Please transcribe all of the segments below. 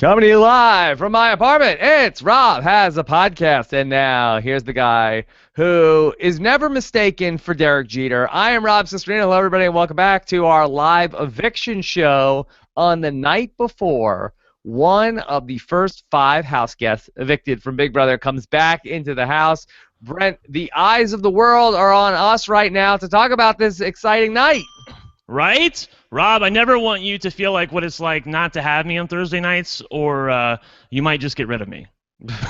Coming to you live from my apartment, it's Rob Has a Podcast. And now, here's the guy who is never mistaken for Derek Jeter. I am Rob Cesternino. Hello, everybody, and welcome back to our live eviction show on the night before one of the first 5 house guests evicted from Big Brother comes back into the house. Brent, the eyes of the world are on us right now to talk about this exciting night. Right? Rob, I never want you to feel like what it's like not to have me on Thursday nights, or you might just get rid of me.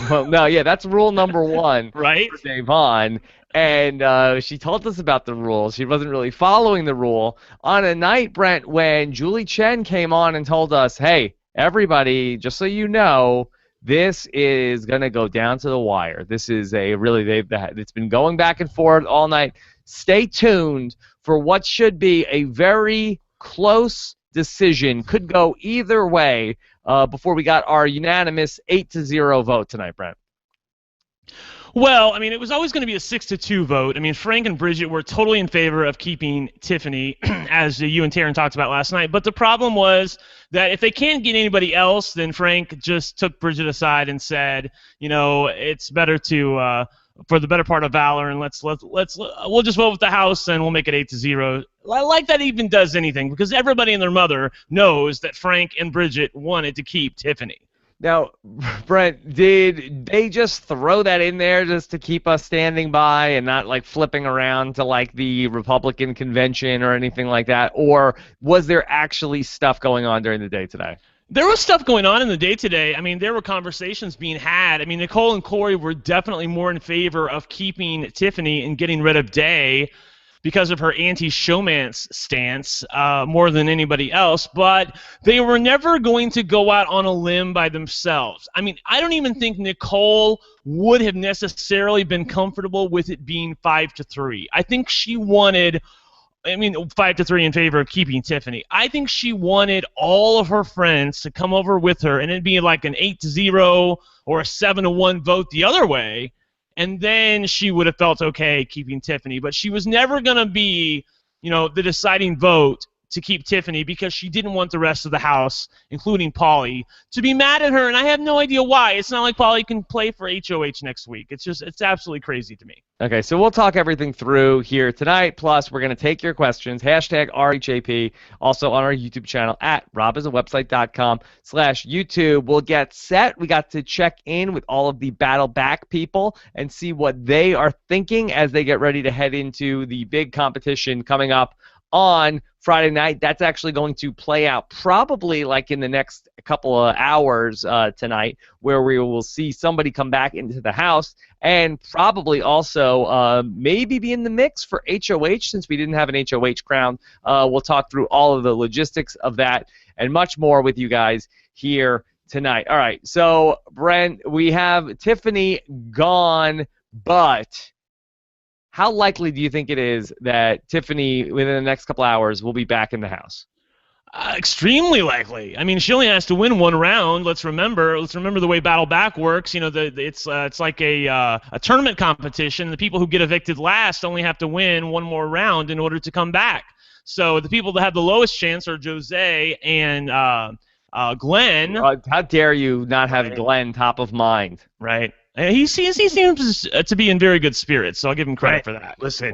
Well, no, yeah, that's rule number 1 right? for Davon. And she told us about the rules. She wasn't really following the rule. On a night, Brent, when Julie Chen came on and told us, hey, everybody, just so you know, this is going to go down to the wire. This is it's been going back and forth all night. Stay tuned for what should be a very close decision. Could go either way before we got our unanimous 8-0 vote tonight, Brent. Well, I mean, it was always going to be a 6-2 vote. I mean, Frank and Bridget were totally in favor of keeping Tiffany, as you and Taryn talked about last night. But the problem was that if they can't get anybody else, then Frank just took Bridget aside and said, you know, it's better to for the better part of valor, and we'll just vote with the House and we'll make it 8-0. I like that even does anything, because everybody and their mother knows that Frank and Bridget wanted to keep Tiffany. Now, Brent, did they just throw that in there just to keep us standing by and not like flipping around to like the Republican convention or anything like that? Or was there actually stuff going on during the day today? There was stuff going on in the day today. I mean, there were conversations being had. I mean, Nicole and Corey were definitely more in favor of keeping Tiffany and getting rid of Day because of her anti-showmance stance more than anybody else, but they were never going to go out on a limb by themselves. I mean, I don't even think Nicole would have necessarily been comfortable with it being 5-3. I think she wanted... 5-3 in favor of keeping Tiffany. I think she wanted all of her friends to come over with her, and it'd be like an 8-0 or a 7-1 vote the other way, and then she would have felt okay keeping Tiffany. But she was never going to be, the deciding vote to keep Tiffany, because she didn't want the rest of the house, including Pauly, to be mad at her, and I have no idea why. It's not like Pauly can play for HOH next week. It's absolutely crazy to me. Okay, so we'll talk everything through here tonight. Plus, we're going to take your questions. Hashtag RHAP. Also on our YouTube channel at robisawebsite.com/YouTube. We'll get set. We got to check in with all of the battle back people and see what they are thinking as they get ready to head into the big competition coming up on Friday night. That's actually going to play out probably like in the next couple of hours tonight, where we will see somebody come back into the house and probably also maybe be in the mix for HOH, since we didn't have an HOH crown. We'll talk through all of the logistics of that and much more with you guys here tonight. All right, so Brent, we have Tiffany gone, but how likely do you think it is that Tiffany, within the next couple hours, will be back in the house? Extremely likely. I mean, she only has to win one round. Let's remember the way Battle Back works. It's like a tournament competition. The people who get evicted last only have to win one more round in order to come back. So the people that have the lowest chance are Jose and Glenn. How dare you not have Glenn top of mind? Right. He seems to be in very good spirits, so I'll give him credit for that. Listen,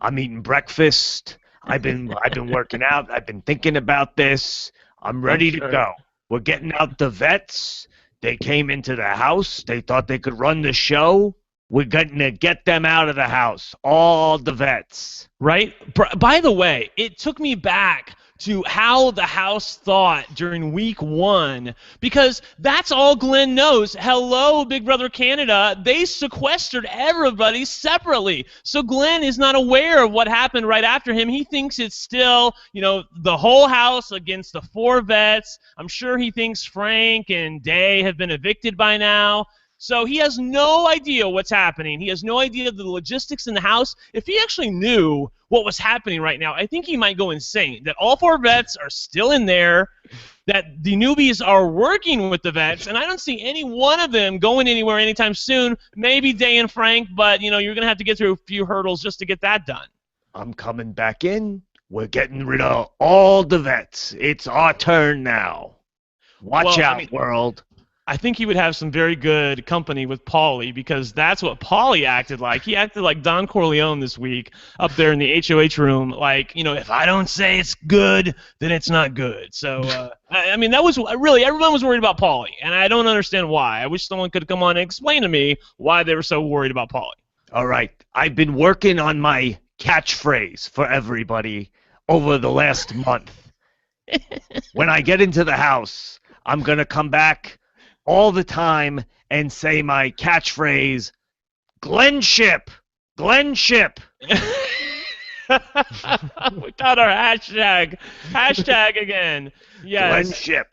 I'm eating breakfast. I've been working out. I've been thinking about this. I'm ready to go. We're getting out the vets. They came into the house. They thought they could run the show. We're going to get them out of the house, all the vets. Right? By the way, it took me back to how the House thought during week 1, because that's all Glenn knows. Hello, Big Brother Canada. They sequestered everybody separately. So Glenn is not aware of what happened right after him. He thinks it's still, the whole house against the 4 vets. I'm sure he thinks Frank and Day have been evicted by now. So he has no idea what's happening. He has no idea of the logistics in the house. If he actually knew what was happening right now, I think he might go insane. That all 4 vets are still in there, that the newbies are working with the vets, and I don't see any one of them going anywhere anytime soon. Maybe Day and Frank, but you're going to have to get through a few hurdles just to get that done. I'm coming back in. We're getting rid of all the vets. It's our turn now. Watch out, world. I think he would have some very good company with Paulie, because that's what Paulie acted like. He acted like Don Corleone this week up there in the HOH room. Like, if I don't say it's good, then it's not good. So, I mean, that was really, everyone was worried about Paulie, and I don't understand why. I wish someone could come on and explain to me why they were so worried about Paulie. All right. I've been working on my catchphrase for everybody over the last month. When I get into the house, I'm going to come back all the time and say my catchphrase, Glenship! Glenship! We got our hashtag. Hashtag again. Yes. Glenship.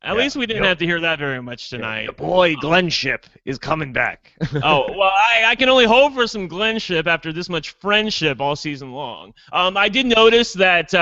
At least we didn't have to hear that very much tonight. Your boy Glenship is coming back. Oh, well, I can only hope for some Glenship after this much friendship all season long. I did notice that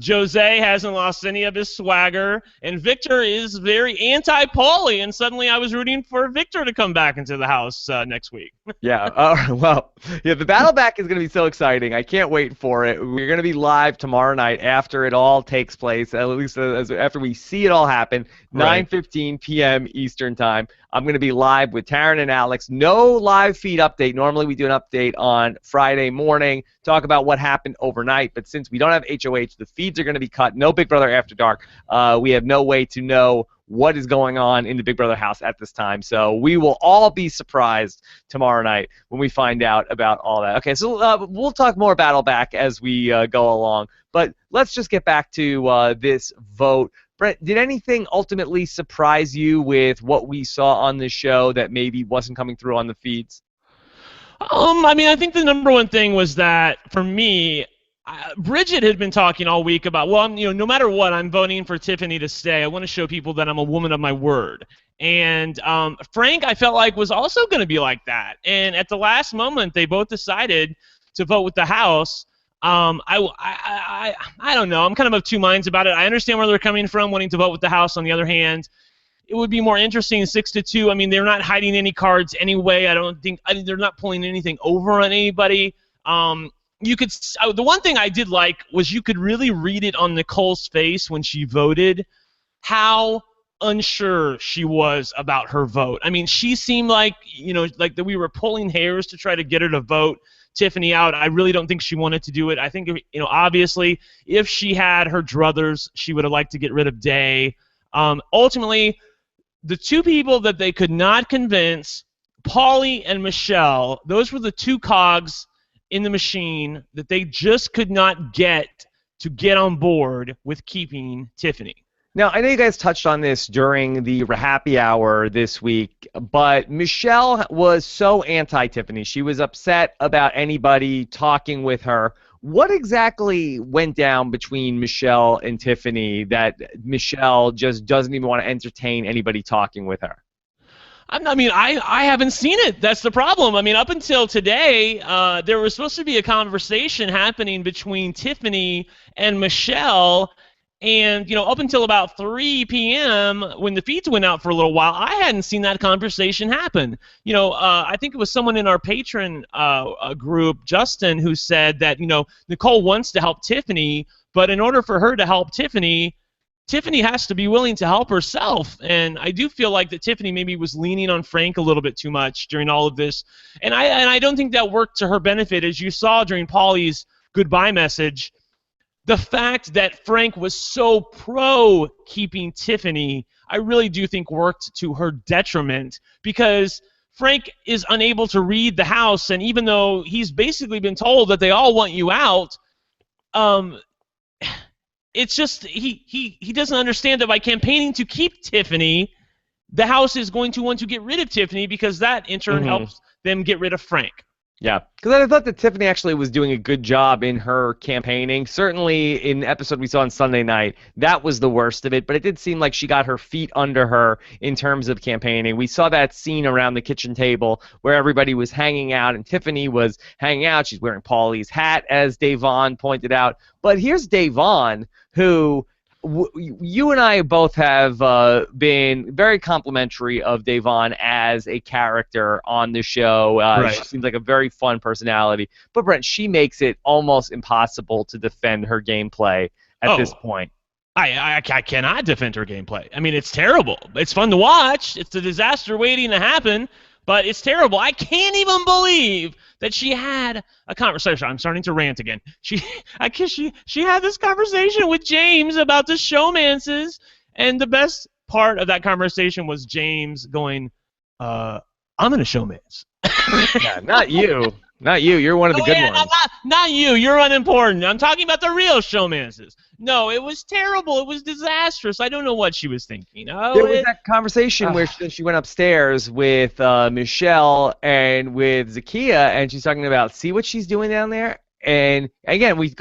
Jose hasn't lost any of his swagger, and Victor is very anti-Paulie, and suddenly I was rooting for Victor to come back into the house next week. Yeah, the battle back is going to be so exciting. I can't wait for it. We're going to be live tomorrow night after it all takes place, at least after we see it all happen. 9:15 p.m. Eastern Time. I'm going to be live with Taryn and Alex. No live feed update. Normally we do an update on Friday morning, talk about what happened overnight. But since we don't have HOH, the feeds are going to be cut. No Big Brother After Dark. We have no way to know what is going on in the Big Brother house at this time. So we will all be surprised tomorrow night when we find out about all that. Okay, so we'll talk more Battle Back as we go along. But let's just get back to this vote. Brent, did anything ultimately surprise you with what we saw on the show that maybe wasn't coming through on the feeds? I mean, I think the number one thing was that, for me, Bridget had been talking all week about, well, no matter what, I'm voting for Tiffany to stay. I want to show people that I'm a woman of my word. And Frank, I felt like, was also going to be like that. And at the last moment, they both decided to vote with the house. I don't know. I'm kind of of two minds about it. I understand where they're coming from, wanting to vote with the house. On the other hand, it would be more interesting 6-2. I mean, they're not hiding any cards anyway. I don't think they're not pulling anything over on anybody. The one thing I did like was you could really read it on Nicole's face when she voted, how unsure she was about her vote. I mean, she seemed like, like that we were pulling hairs to try to get her to vote Tiffany out. I really don't think she wanted to do it. I think, obviously, if she had her druthers, she would have liked to get rid of Day. Ultimately, the two people that they could not convince, Paulie and Michelle, those were the two cogs in the machine that they just could not get on board with keeping Tiffany. Now, I know you guys touched on this during the Happy Hour this week, but Michelle was so anti-Tiffany. She was upset about anybody talking with her. What exactly went down between Michelle and Tiffany that Michelle just doesn't even want to entertain anybody talking with her? I mean, I haven't seen it. That's the problem. I mean, up until today, there was supposed to be a conversation happening between Tiffany and Michelle. And, up until about 3 p.m., when the feeds went out for a little while, I hadn't seen that conversation happen. I think it was someone in our patron group, Justin, who said that, Nicole wants to help Tiffany, but in order for her to help Tiffany has to be willing to help herself. And I do feel like that Tiffany maybe was leaning on Frank a little bit too much during all of this. And I don't think that worked to her benefit. As you saw during Paulie's goodbye message, the fact that Frank was so pro keeping Tiffany, I really do think worked to her detriment, because Frank is unable to read the house, and even though he's basically been told that they all want you out, it's just he doesn't understand that by campaigning to keep Tiffany, the house is going to want to get rid of Tiffany, because that in turn helps them get rid of Frank. Yeah, because I thought that Tiffany actually was doing a good job in her campaigning. Certainly in the episode we saw on Sunday night, that was the worst of it, but it did seem like she got her feet under her in terms of campaigning. We saw that scene around the kitchen table where everybody was hanging out, and Tiffany was hanging out. She's wearing Paulie's hat, as Davon pointed out. But here's Davon, who... you and I both have been very complimentary of Davon as a character on the show. Right. She seems like a very fun personality. But, Brent, she makes it almost impossible to defend her gameplay at this point. I cannot defend her gameplay. I mean, it's terrible. It's fun to watch. It's a disaster waiting to happen, but it's terrible. I can't even believe that she had a conversation. I'm starting to rant again. She had this conversation with James about the showmances, and the best part of that conversation was James going, I'm going to showmance. Yeah, not you. Not you. You're one of the good ones. Not you. You're unimportant. I'm talking about the real showmances. No, it was terrible. It was disastrous. I don't know what she was thinking. There was that conversation where she went upstairs with Michelle and with Zakiya, and she's talking about, see what she's doing down there? And again, we've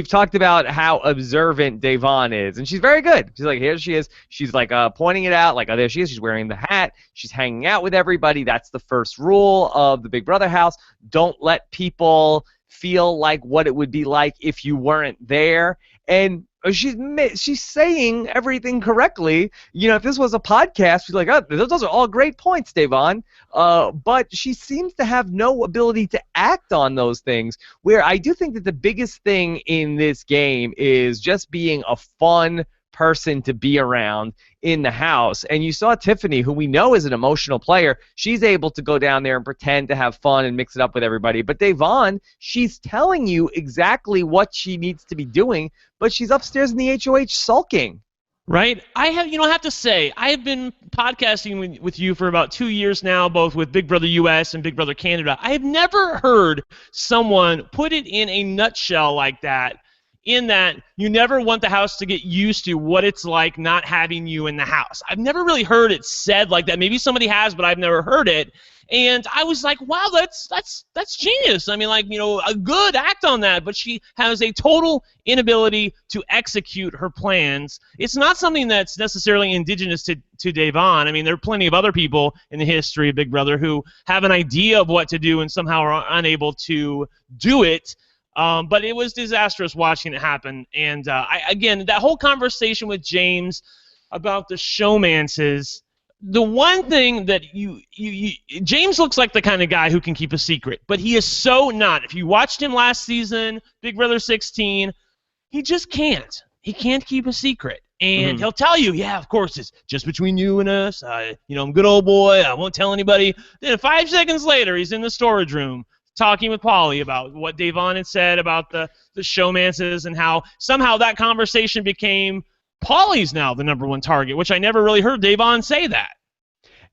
talked about how observant Devon is, and she's very good. She's like, here she is. She's like pointing it out, like, oh, there she is. She's wearing the hat. She's hanging out with everybody. That's the first rule of the Big Brother house. Don't let people feel like what it would be like if you weren't there. And she's saying everything correctly. You know, if this was a podcast, she's like, oh, those are all great points, Devon. But she seems to have no ability to act on those things, where I do think that the biggest thing in this game is just being a fun person to be around in the house. And you saw Tiffany, who we know is an emotional player. She's able to go down there and pretend to have fun and mix it up with everybody. But Devon, she's telling you exactly what she needs to be doing, but she's upstairs in the HOH sulking. Right? I have to say, I have been podcasting with you for about 2 years now, both with Big Brother US and Big Brother Canada. I have never heard someone put it in a nutshell like that, in that you never want the house to get used to what it's like not having you in the house. I've never really heard it said like that. Maybe somebody has, but I've never heard it. And I was like, wow, that's genius. I mean, like, a good act on that, but she has a total inability to execute her plans. It's not something that's necessarily indigenous to Devon. I mean, there are plenty of other people in the history of Big Brother who have an idea of what to do and somehow are unable to do it. But it was disastrous watching it happen. And again, that whole conversation with James about the showmances, the one thing that James looks like the kind of guy who can keep a secret, but he is so not. If you watched him last season, Big Brother 16, he just can't. He can't keep a secret. And he'll tell you, yeah, of course, it's just between you and us. I'm a good old boy. I won't tell anybody. Then 5 seconds later, he's in the storage room talking with Paulie about what Devon had said about the showmances and how somehow that conversation became Paulie's now the #1 target, which I never really heard Devon say that.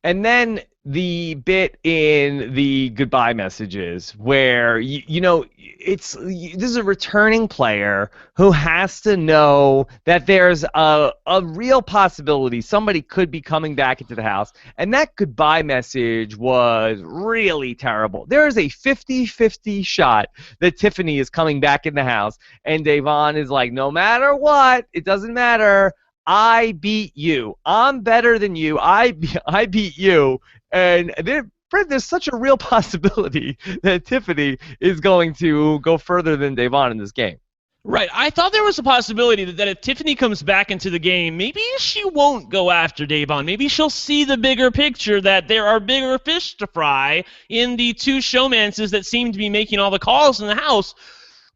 And then the bit in the goodbye messages where, this is a returning player who has to know that there's a real possibility somebody could be coming back into the house. And that goodbye message was really terrible. There is a 50-50 shot that Tiffany is coming back in the house. And Devon is like, no matter what, it doesn't matter. I beat you. I'm better than you. I beat you. And there's such a real possibility that Tiffany is going to go further than Devon in this game. Right. I thought there was a possibility that if Tiffany comes back into the game, maybe she won't go after Devon. Maybe she'll see the bigger picture, that there are bigger fish to fry in the 2 showmances that seem to be making all the calls in the house.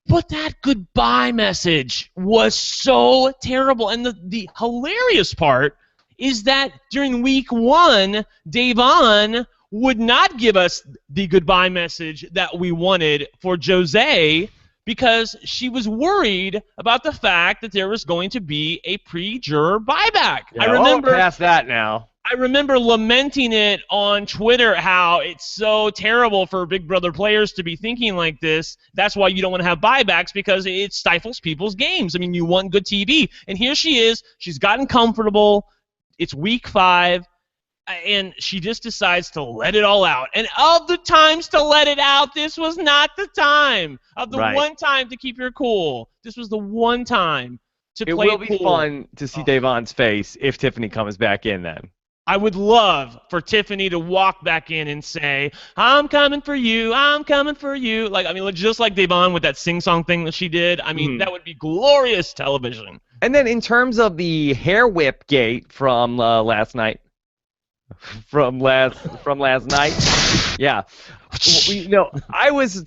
But that goodbye message was so terrible. And the hilarious part is that during week 1, Devon would not give us the goodbye message that we wanted for Jose because she was worried about the fact that there was going to be a pre-juror buyback. Yeah, I remember past that now. I remember lamenting it on Twitter, how it's so terrible for Big Brother players to be thinking like this. That's why you don't want to have buybacks, because it stifles people's games. I mean, you want good TV. And here she is. She's gotten comfortable. It's week 5. And she just decides to let it all out. And of the times to let it out, this was not the time. Of the one time to keep your cool, this was the one time to play it cool. It will be fun to see Devon's face if Tiffany comes back in then. I would love for Tiffany to walk back in and say, I'm coming for you, I'm coming for you. Just like Devon with that sing-song thing that she did. I mean, that would be glorious television. And then in terms of the hair whip gate from last night, yeah. I was,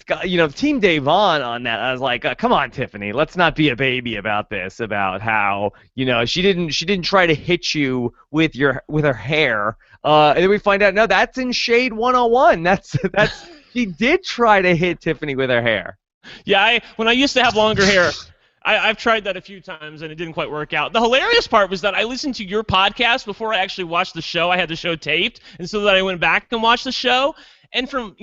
Team Davon on that. I was like, come on, Tiffany, let's not be a baby about this. About how, she didn't try to hit you with her hair. And then we find out, no, that's in Shade 101. That's she did try to hit Tiffany with her hair. Yeah, when I used to have longer hair, I've tried that a few times, and it didn't quite work out. The hilarious part was that I listened to your podcast before I actually watched the show. I had the show taped, and so that I went back and watched the show. And from,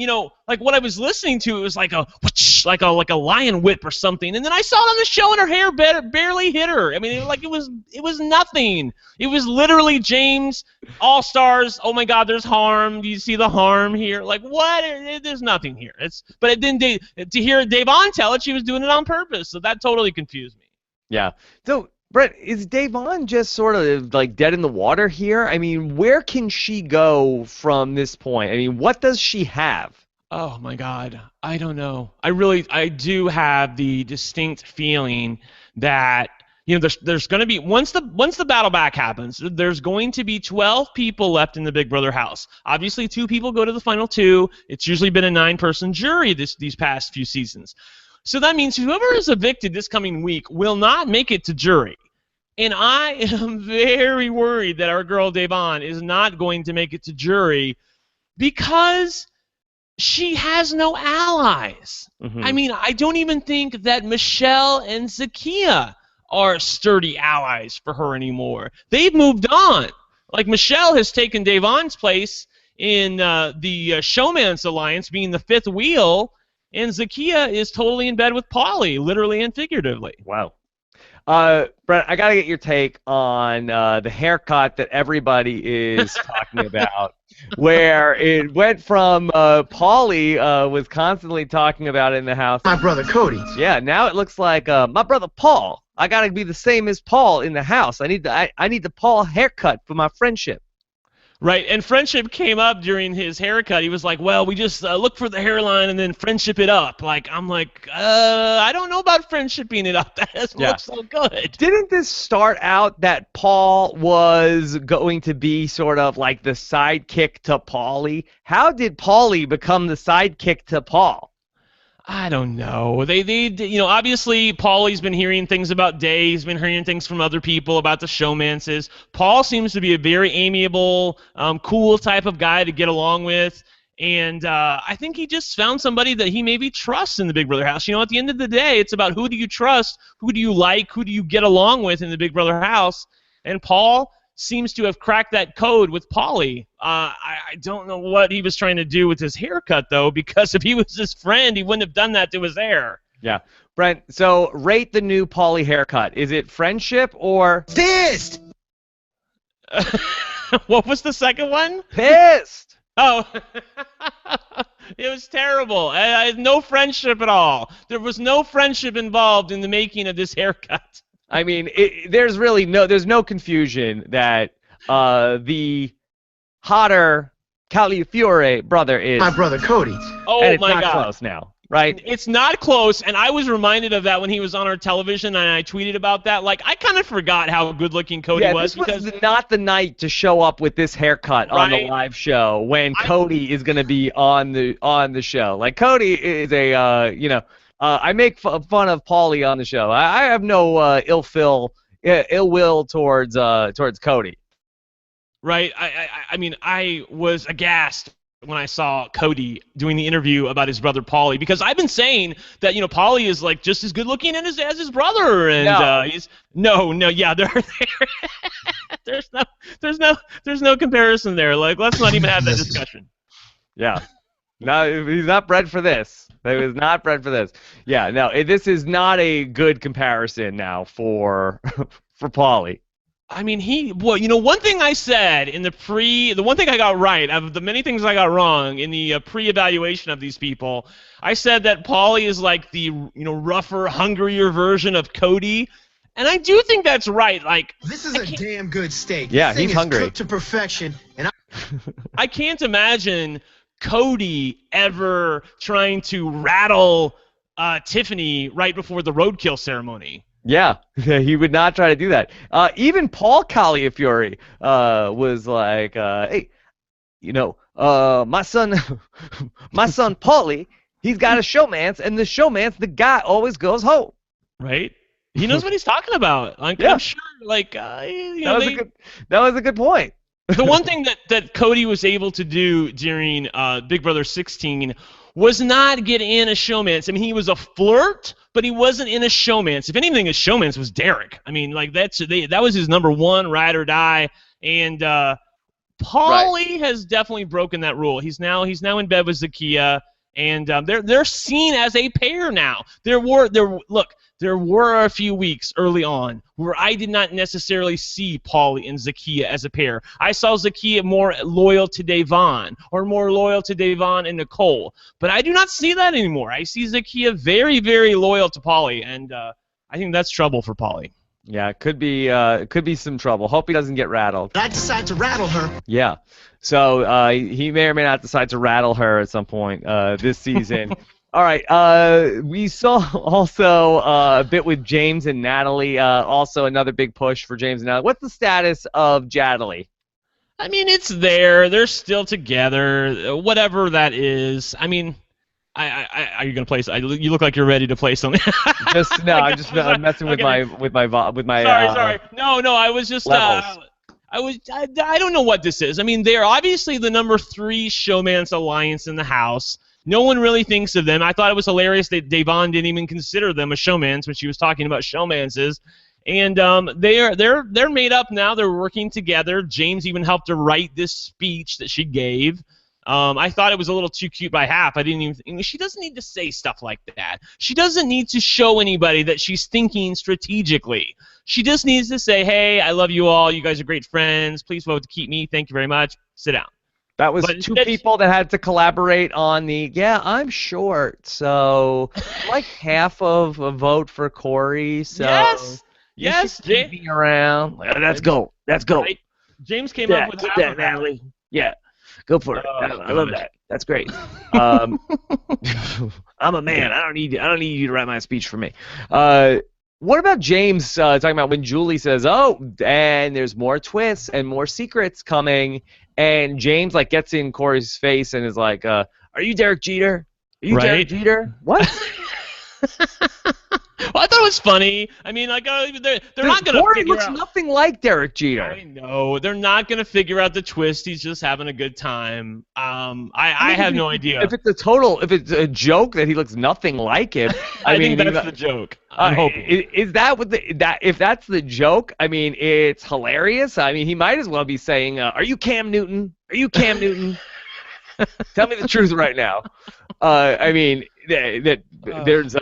like what I was listening to, it was like a whoosh, like a lion whip or something. And then I saw it on the show, and her hair barely hit her. I mean, it was nothing. It was literally James, All Stars. Oh my God, there's harm. Do you see the harm here? Like what? There's nothing here. But it didn't. To hear Davon tell it, she was doing it on purpose. So that totally confused me. Yeah. So, Brent, is Davon just sort of like dead in the water here? I mean, where can she go from this point? I mean, what does she have? Oh my God, I don't know. I do have the distinct feeling that there's going to be once the battle back happens, there's going to be 12 people left in the Big Brother house. Obviously, 2 people go to the final 2. It's usually been a 9-person jury these past few seasons. So that means whoever is evicted this coming week will not make it to jury. And I am very worried that our girl Davon is not going to make it to jury because she has no allies. Mm-hmm. I mean, I don't even think that Michelle and Zakia are sturdy allies for her anymore. They've moved on. Like Michelle has taken Davon's place in the Showman's Alliance, being the 5th wheel, and Zakia is totally in bed with Paulie, literally and figuratively. Wow. Brent, I gotta get your take on the haircut that everybody is talking about, where it went from Paulie was constantly talking about it in the house. My brother Cody. Yeah, now it looks like my brother Paul. I gotta be the same as Paul in the house. I need the Paul haircut for my friendship. Right, and friendship came up during his haircut. He was like, well, we just look for the hairline and then friendship it up. I'm like, I don't know about friendshiping it up. That doesn't look so good. Didn't this start out that Paul was going to be sort of like the sidekick to Paulie? How did Paulie become the sidekick to Paul? I don't know. They obviously Paulie's been hearing things about Day. He's been hearing things from other people about the showmances. Paul seems to be a very amiable, cool type of guy to get along with. And I think he just found somebody that he maybe trusts in the Big Brother house. At the end of the day, it's about who do you trust, who do you like, who do you get along with in the Big Brother house. And Paul seems to have cracked that code with Paulie. I don't know what he was trying to do with his haircut, though, because if he was his friend, he wouldn't have done that to his hair. Yeah. Brent, so rate the new Paulie haircut. Is it friendship or... Pissed! What was the second one? Pissed! Oh, it was terrible. I had no friendship at all. There was no friendship involved in the making of this haircut. I mean, there's no confusion that the hotter Califiore brother is my brother Cody. Oh and it's my not God. close now, right? It's not close, and I was reminded of that when he was on our television, and I tweeted about that. I kind of forgot how good-looking Cody was. This was not the night to show up with this haircut on the live show when Cody is going to be on the show. Like, Cody is a I make fun of Paulie on the show. I have no ill will towards Cody. Right. I mean, I was aghast when I saw Cody doing the interview about his brother Paulie, because I've been saying that Paulie is like just as good looking as his brother, and he's there's no comparison there. Like, let's not even have that discussion. Yeah. No, he's not bred for this. He was not bred for this. Yeah, no, this is not a good comparison now for Paulie. I mean, one thing I said in the one thing I got right, of the many things I got wrong in the pre-evaluation of these people, I said that Paulie is like the, rougher, hungrier version of Cody. And I do think that's right. Like, this is a damn good steak. Yeah, this he's hungry. Cooked to perfection, and I can't imagine Cody ever trying to rattle Tiffany right before the roadkill ceremony. Yeah, he would not try to do that. Even Paul Califiore was like, hey, my son, my son Paulie, he's got a showmance, and the showmance, the guy always goes home. Right? He knows what he's talking about. Like, Yeah. I'm sure, like, That was a good point. the one thing that Cody was able to do during Big Brother 16 was not get in a showmance. I mean, he was a flirt, but he wasn't in a showmance. If anything, his showmance was Derek. I mean, like, that was his number one ride or die. And Paulie has definitely broken that rule. He's now in bed with Zakiya, and they're seen as a pair now. There were a few weeks early on where I did not necessarily see Paulie and Zakiya as a pair. I saw Zakiya more loyal to Devon or more loyal to Devon and Nicole. But I do not see that anymore. I see Zakiya very, very loyal to Paulie, and I think that's trouble for Paulie. Yeah, it could be some trouble. Hope he doesn't get rattled. I decide to rattle her. Yeah. So he may or may not decide to rattle her at some point this season. All right. We saw also a bit with James and Natalie. Also another big push for James and Natalie. What's the status of Jadalee? I mean, it's there. They're still together. Whatever that is. I mean, are you gonna play? You look like you're ready to play something. I'm messing with okay. my. Sorry. No. I was just. I don't know what this is. I mean, they're obviously the number 3 showmance alliance in the house. No one really thinks of them. I thought it was hilarious that Devon didn't even consider them a showmance when she was talking about showmances. And they're made up now. They're working together. James even helped her write this speech that she gave. I thought it was a little too cute by half. I didn't even. She doesn't need to say stuff like that. She doesn't need to show anybody that she's thinking strategically. She just needs to say, "Hey, I love you all. You guys are great friends. Please vote to keep me. Thank you very much. Sit down." That was two people that had to collaborate on the. Yeah, I'm short, so like half of a vote for Corey. So yes, keep me around. Let's go. Right? James came up with keep half that, of Natalie. Yeah. Go for it. I love that. That's great. I'm a man. I don't need you to write my speech for me. What about James talking about when Julie says, "Oh, and there's more twists and more secrets coming," and James like gets in Corey's face and is like, "Are you Derek Jeter? Are you Derek Jeter? What?" Well, I thought it was funny. I mean, like, they're not going to Corey figure looks out. nothing like Derek Jeter. I know. They're not going to figure out the twist. He's just having a good time. I have no idea. If it's a joke that he looks nothing like him, I think that's the joke. I'm hoping. Is that what if that's the joke? I mean, it's hilarious. I mean, he might as well be saying, "Are you Cam Newton? Are you Cam Newton? Tell me the truth right now." I mean, there's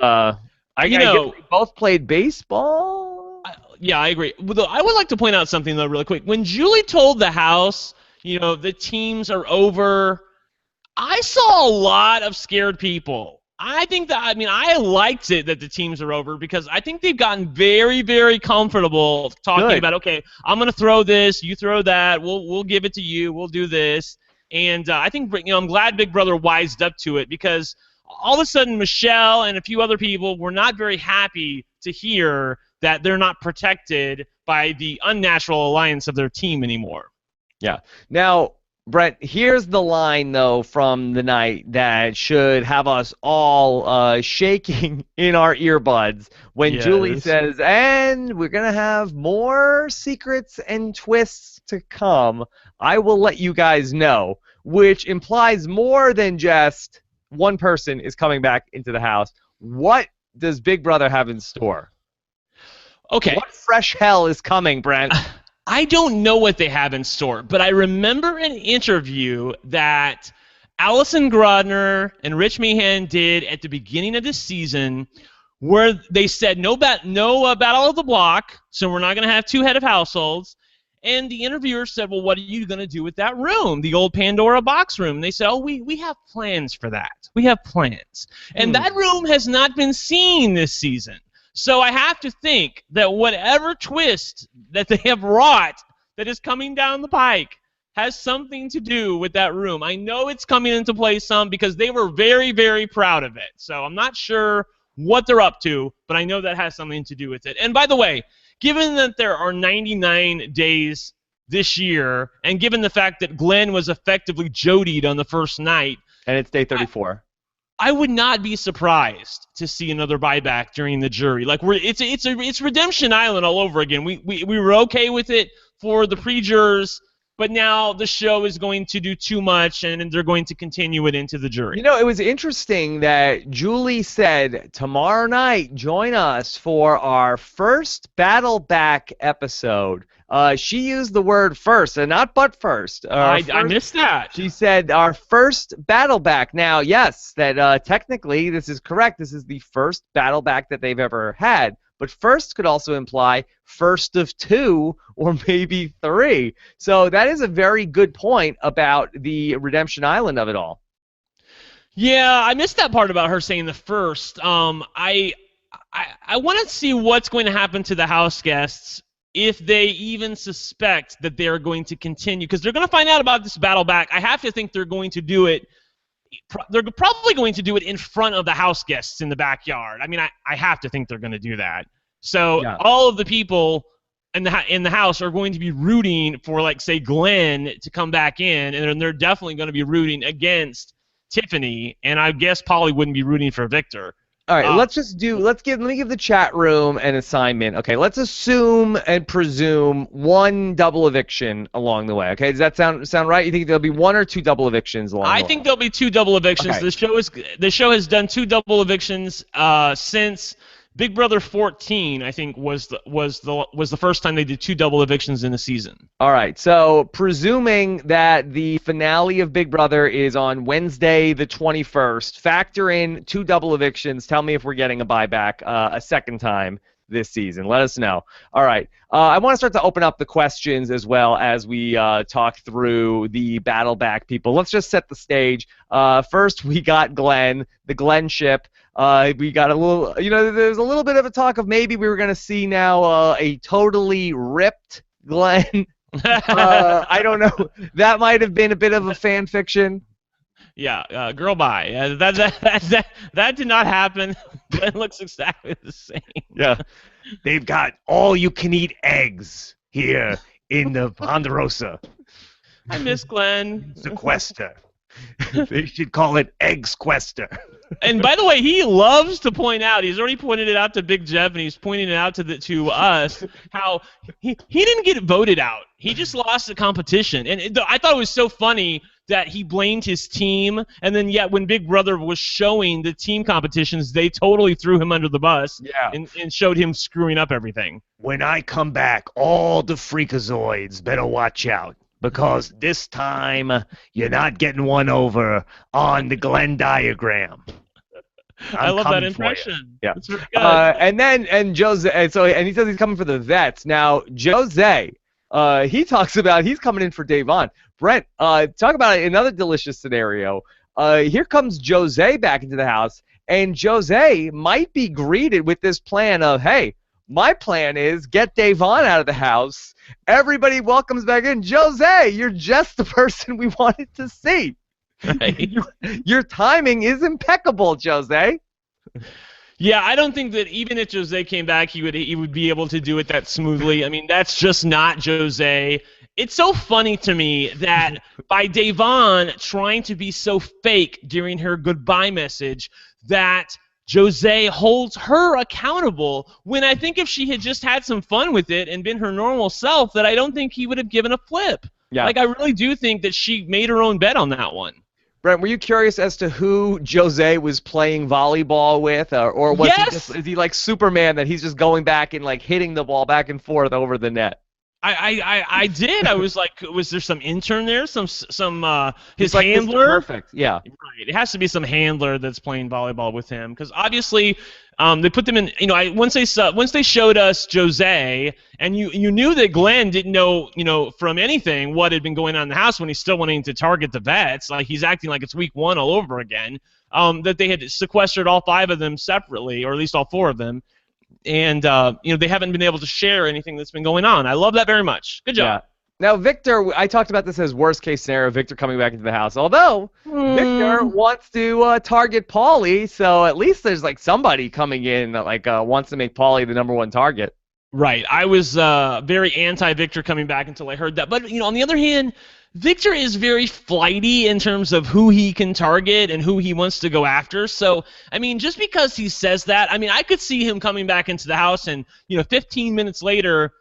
I guess they both played baseball. Yeah, I agree. I would like to point out something though, really quick. When Julie told the house, the teams are over, I saw a lot of scared people. I liked it that the teams are over because I think they've gotten very, very comfortable talking about, okay, I'm going to throw this, you throw that, we'll give it to you, we'll do this. And I think, I'm glad Big Brother wised up to it because all of a sudden Michelle and a few other people were not very happy to hear that they're not protected by the unnatural alliance of their team anymore. Yeah. Now, Brent, here's the line, though, from the night that should have us all shaking in our earbuds when Julie says, "And we're going to have more secrets and twists to come. I will let you guys know," which implies more than just one person is coming back into the house. What does Big Brother have in store? Okay. What fresh hell is coming, Brent? I don't know what they have in store, but I remember an interview that Allison Grodner and Rich Meehan did at the beginning of this season where they said no battle of the block, so we're not going to have 2 head of households. And the interviewer said, "Well, what are you going to do with that room, the old Pandora box room?" And they said, "Oh, we have plans for that. We have plans." And that room has not been seen this season. So I have to think that whatever twist that they have wrought that is coming down the pike has something to do with that room. I know it's coming into play some because they were very, very proud of it. So I'm not sure what they're up to, but I know that has something to do with it. And by the way, given that there are 99 days this year, and given the fact that Glenn was effectively Jodied on the first night, and it's day 34. I would not be surprised to see another buyback during the jury. Like it's Redemption Island all over again. We were okay with it for the pre-jurors, but now the show is going to do too much, and they're going to continue it into the jury. You know, it was interesting that Julie said, tomorrow night, join us for our first Battle Back episode. She used the word first, and not but first. I missed that. She said our first Battle Back. Now, yes, that technically this is correct. This is the first Battle Back that they've ever had. But first could also imply first of two or maybe three. So that is a very good point about the Redemption Island of it all. Yeah, I missed that part about her saying the first. I want to see what's going to happen to the house guests if they even suspect that they're going to continue, because they're going to find out about this battle back. I have to think they're going to do it. They're probably going to do it in front of the house guests in the backyard. I mean, I have to think they're going to do that. So yeah. All of the people in the house are going to be rooting for, like, say, Glenn to come back in, and they're definitely going to be rooting against Tiffany, and I guess Polly wouldn't be rooting for Victor. All right, let me give the chat room an assignment. Okay, let's assume and presume one double eviction along the way. Okay, does that sound right? You think there'll be one or two double evictions along the way? I think there'll be two double evictions. Okay. The show has done two double evictions since Big Brother 14, I think, was the first time they did two double evictions in a season. All right, so presuming that the finale of Big Brother is on Wednesday the 21st, factor in two double evictions. Tell me if we're getting a buyback a second time this season. Let us know. All right, I want to start to open up the questions as well as we talk through the battle back people. Let's just set the stage. First, we got Glenn, the Glenn ship. We got a little, there's a little bit of a talk of maybe we were going to see now a totally ripped Glenn. I don't know. That might have been a bit of a fan fiction. Yeah, girl bye. That did not happen. Glenn looks exactly the same. Yeah. They've got all-you-can-eat eggs here in the Ponderosa. I miss Glenn. Sequester. They should call it Eggsquester. And by the way, he loves to point out, he's already pointed it out to Big Jeff, and he's pointing it out to us, how he didn't get voted out. He just lost the competition. And I thought it was so funny that he blamed his team, and then yet when Big Brother was showing the team competitions, they totally threw him under the bus and showed him screwing up everything. When I come back, all the freakazoids better watch out, because this time you're not getting one over on the Glenn diagram. I love that impression. Yeah. It's very good. And Jose, and he says he's coming for the vets. Now, Jose, he talks about he's coming in for Davon. Brent, talk about another delicious scenario. Here comes Jose back into the house, and Jose might be greeted with this plan of, hey, my plan is get Davon out of the house. Everybody welcomes back in. Jose, you're just the person we wanted to see. Right. Your timing is impeccable, Jose. Yeah, I don't think that even if Jose came back, he would be able to do it that smoothly. I mean, that's just not Jose. It's so funny to me that by Davon trying to be so fake during her goodbye message that Jose holds her accountable, when I think if she had just had some fun with it and been her normal self, that I don't think he would have given a flip. Yeah. Like, I really do think that she made her own bet on that one. Brent, were you curious as to who Jose was playing volleyball with, or was is he like Superman that he's just going back and like hitting the ball back and forth over the net? I did. I was like, was there some intern there? Some his like handler? Perfect. Yeah. Right. It has to be some handler that's playing volleyball with him, because obviously, they put them in. Once they showed us Jose, and you knew that Glenn didn't know from anything what had been going on in the house when he's still wanting to target the vets. Like, he's acting like it's week one all over again. That they had sequestered all 5 of them separately, or at least all 4 of them. And they haven't been able to share anything that's been going on. I love that very much. Good job. Yeah. Now, Victor, I talked about this as worst case scenario, Victor coming back into the house. Although Victor wants to target Paulie, so at least there's like somebody coming in that wants to make Paulie the #1 target. Right. I was very anti-Victor coming back until I heard that. But, on the other hand, Victor is very flighty in terms of who he can target and who he wants to go after. So, just because he says that, I could see him coming back into the house and, 15 minutes later,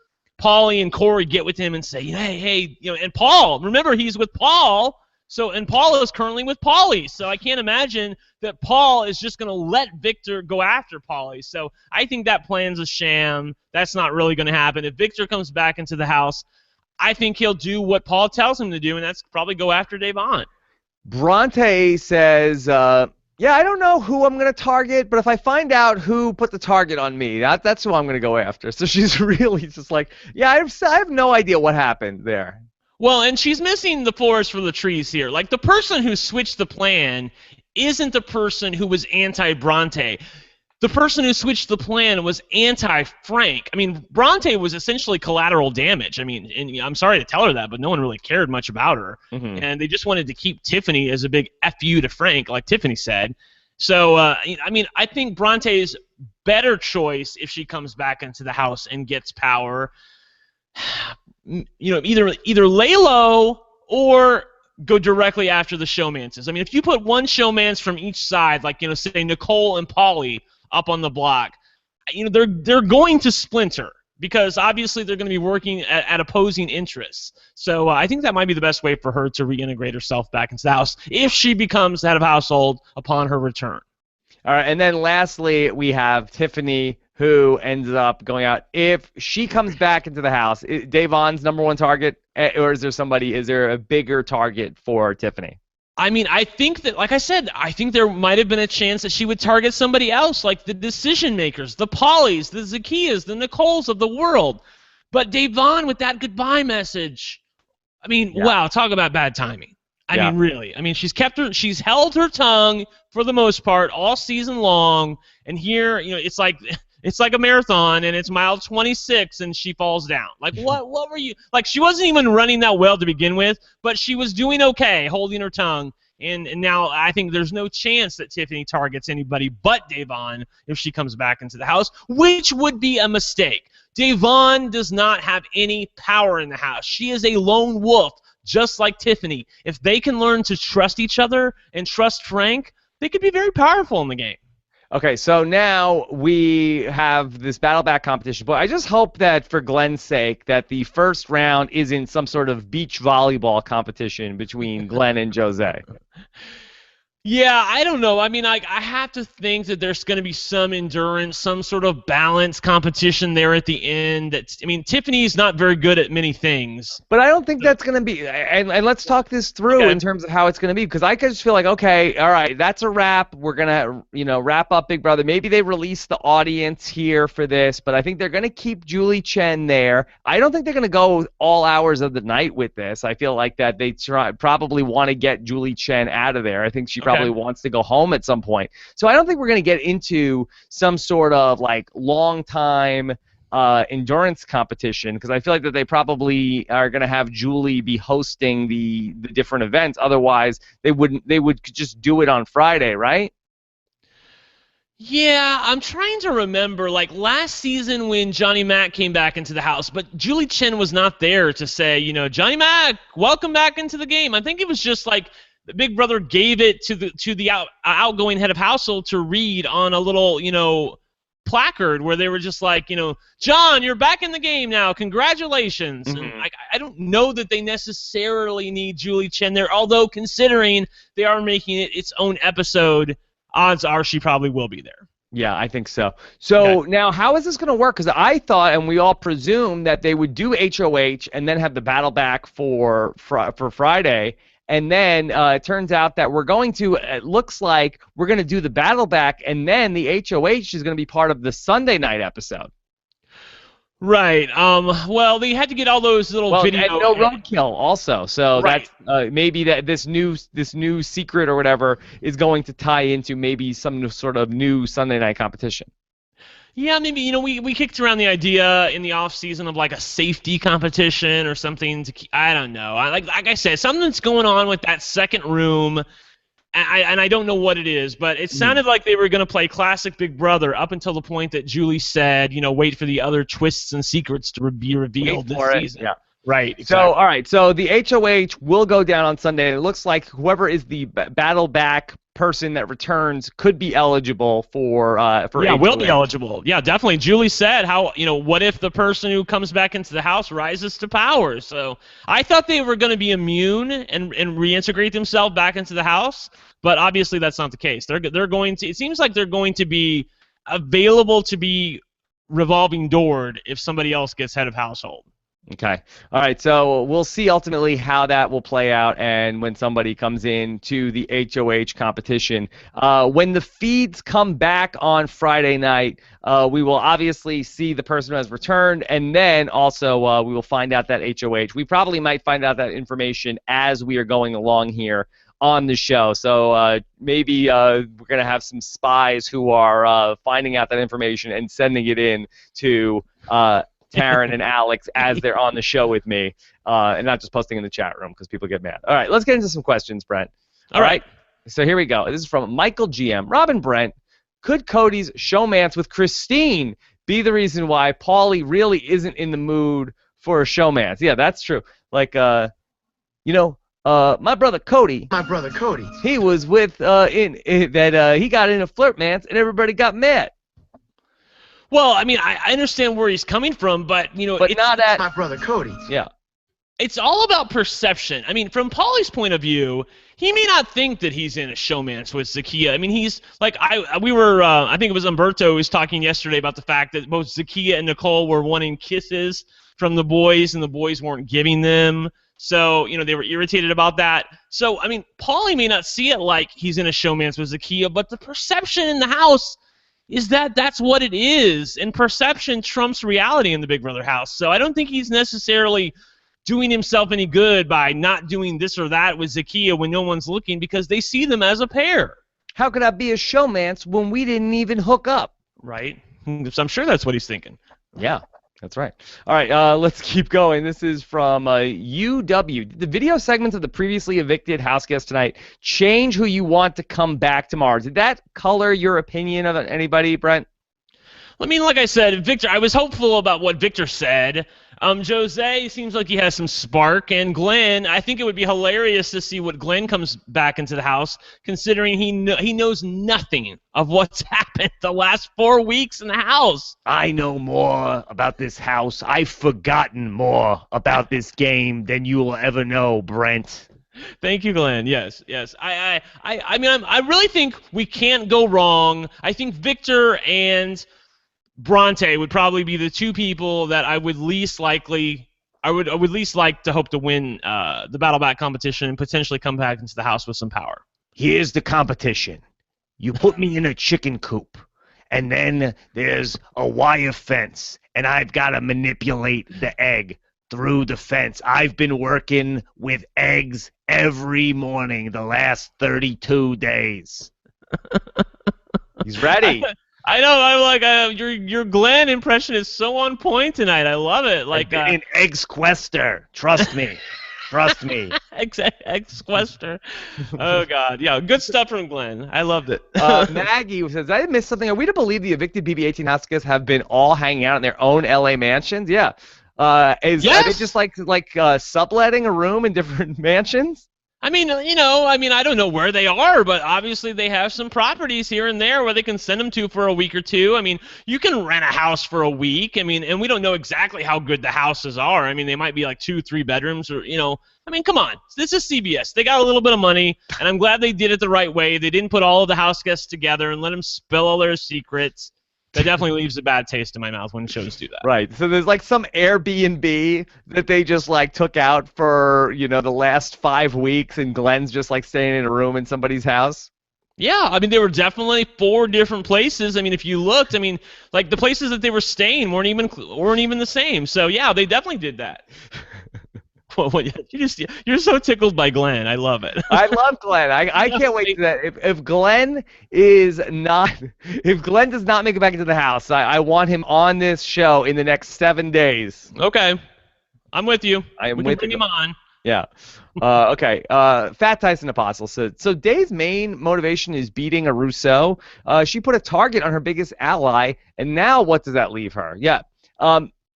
Paulie and Corey get with him and say, hey, and Paul, remember, he's with Paul. So, and Paul is currently with Paulie. So I can't imagine that Paul is just going to let Victor go after Paulie. So I think that plan's a sham. That's not really going to happen. If Victor comes back into the house, I think he'll do what Paul tells him to do, and that's probably go after Devon. Bronte says, yeah, I don't know who I'm going to target, but if I find out who put the target on me, that's who I'm going to go after. So she's really just like, yeah, I have no idea what happened there. Well, and she's missing the forest for the trees here. Like, the person who switched the plan isn't the person who was anti-Bronte. The person who switched the plan was anti-Frank. Bronte was essentially collateral damage. And I'm sorry to tell her that, but no one really cared much about her. Mm-hmm. And they just wanted to keep Tiffany as a big F you to Frank, like Tiffany said. So, I think Bronte's better choice if she comes back into the house and gets power. Either lay low or go directly after the showmances. If you put one showmance from each side, like, say Nicole and Paulie up on the block, they're going to splinter because obviously they're going to be working at opposing interests. So I think that might be the best way for her to reintegrate herself back into the house if she becomes head of household upon her return. All right, and then lastly, we have Tiffany, who ends up going out. If she comes back into the house, Devon's number one target, or is there a bigger target for Tiffany? I think that, like I said, I think there might have been a chance that she would target somebody else, like the decision makers, the Paulies, the Zakiyas, the Nicoles of the world. But Devon with that goodbye message, wow, talk about bad timing. Really. She's held her tongue for the most part all season long, and here, it's like a marathon, and it's mile 26, and she falls down. Like, what were you... Like, she wasn't even running that well to begin with, but she was doing okay, holding her tongue, and now I think there's no chance that Tiffany targets anybody but Devon if she comes back into the house, which would be a mistake. Devon does not have any power in the house. She is a lone wolf, just like Tiffany. If they can learn to trust each other and trust Frank, they could be very powerful in the game. Okay, so now we have this battle back competition, but I just hope that for Glenn's sake that the first round isn't some sort of beach volleyball competition between Glenn and Jose. Yeah, I don't know. I have to think that there's going to be some endurance, some sort of balance competition there at the end. Tiffany's not very good at many things. But I don't think that's going to be, and let's talk this through in terms of how it's going to be, because I just feel like, okay, all right, that's a wrap. We're going to, wrap up Big Brother. Maybe they release the audience here for this, but I think they're going to keep Julie Chen there. I don't think they're going to go all hours of the night with this. I feel like that they probably want to get Julie Chen out of there. I think she probably wants to go home at some point. So I don't think we're going to get into some sort of like long time endurance competition, because I feel like that they probably are going to have Julie be hosting the different events. Otherwise, they would just do it on Friday, right? Yeah, I'm trying to remember, like last season when Johnny Mac came back into the house, but Julie Chen was not there to say, Johnny Mac, welcome back into the game. I think it was just like the Big Brother gave it to the outgoing head of household to read on a little, placard where they were just like, John, you're back in the game now. Congratulations. Mm-hmm. And I don't know that they necessarily need Julie Chen there, although considering they are making it its own episode, odds are she probably will be there. Yeah, I think so. So now how is this going to work? Because I thought, and we all presumed, that they would do HOH and then have the battle back for Friday. And then it turns out that it looks like we're going to do the battle back, and then the HOH is going to be part of the Sunday night episode. Right. Well, they had to get all those little video. And no roadkill also. So that's maybe that this new secret or whatever is going to tie into maybe some sort of new Sunday night competition. Yeah, maybe, we kicked around the idea in the off season of like a safety competition or something I don't know. Like I said, something's going on with that second room. and I don't know what it is, but it sounded like they were going to play classic Big Brother up until the point that Julie said, wait for the other twists and secrets to be revealed this season. Yeah. Right. Exactly. So, all right. So the HOH will go down on Sunday. And it looks like whoever is the battle back person that returns could be eligible for Yeah, HOH. will be eligible. Yeah, definitely. Julie said, what if the person who comes back into the house rises to power? So I thought they were going to be immune and reintegrate themselves back into the house, but obviously that's not the case. They're going to. It seems like they're going to be available to be revolving doored if somebody else gets head of household. Okay. All right. So we'll see ultimately how that will play out and when somebody comes in to the HOH competition. When the feeds come back on Friday night, we will obviously see the person who has returned, and then also we will find out that HOH. We probably might find out that information as we are going along here on the show. So maybe we're going to have some spies who are finding out that information and sending it in to Taryn and Alex as they're on the show with me, and not just posting in the chat room because people get mad. All right, let's get into some questions, Brent. All right. So here we go. This is from Michael GM. Robin Brent, could Cody's showmance with Christine be the reason why Paulie really isn't in the mood for a showmance? Yeah, that's true. Like, my brother Cody. He was with he got in a flirtmance and everybody got mad. Well, I mean, I understand where he's coming from, but but it's not at My brother Cody. Yeah. It's all about perception. I mean, from Paulie's point of view, he may not think that he's in a showmance with Zakiya. I mean, he's like I think it was Umberto who was talking yesterday about the fact that both Zakiya and Nicole were wanting kisses from the boys, and the boys weren't giving them. So, they were irritated about that. So, I mean, Paulie may not see it like he's in a showmance with Zakiya, but the perception in the house is that that's what it is, and perception trumps reality in the Big Brother house. So I don't think he's necessarily doing himself any good by not doing this or that with Zakiya when no one's looking, because they see them as a pair. How could I be a showmance when we didn't even hook up? Right? So I'm sure that's what he's thinking. Yeah, that's right. All right, let's keep going. This is from UW. Did the video segments of the previously evicted house guests tonight change who you want to come back tomorrow? Did that color your opinion of anybody, Brent? I mean, like I said, Victor, I was hopeful about what Victor said. Jose seems like he has some spark, and Glenn, I think it would be hilarious to see what Glenn comes back into the house, considering he knows nothing of what's happened the last 4 weeks in the house. I know more about this house. I've forgotten more about this game than you will ever know, Brent. Thank you, Glenn. Yes. I mean, I really think we can't go wrong. I think Victor and Bronte would probably be the two people that I would least like to hope to win the Battle Back competition and potentially come back into the house with some power. Here's the competition. You put me in a chicken coop, and then there's a wire fence, and I've got to manipulate the egg through the fence. I've been working with eggs every morning the last 32 days. He's ready. I know. I'm like your Glenn impression is so on point tonight. I love it. Like an ex-quester. Trust me. Trust me. Ex-quester. Oh God. Yeah. Good stuff from Glenn. I loved it. Maggie says, I missed something. Are we to believe the evicted BB18 house guests have been all hanging out in their own LA mansions? Yeah. Are they just like subletting a room in different mansions? I mean, I don't know where they are, but obviously they have some properties here and there where they can send them to for a week or two. I mean, you can rent a house for a week. I mean, and we don't know exactly how good the houses are. I mean, they might be like 2-3 bedrooms or, I mean, come on. This is CBS. They got a little bit of money, and I'm glad they did it the right way. They didn't put all of the house guests together and let them spill all their secrets. That definitely leaves a bad taste in my mouth when shows do that. Right. So there's like some Airbnb that they just like took out for, the last 5 weeks, and Glenn's just like staying in a room in somebody's house. Yeah, I mean, there were definitely 4 different places. I mean, if you looked, I mean, like the places that they were staying weren't even the same. So yeah, they definitely did that. You're so tickled by Glenn. I love it. I love Glenn. I can't wait to that. If Glenn does not make it back into the house, I want him on this show in the next 7 days. Okay, I'm with you. I am we with can bring you. him on. Yeah. Okay. Fat Tyson Apostle said, so Day's main motivation is beating a Rousseau. She put a target on her biggest ally, and now what does that leave her? Yeah.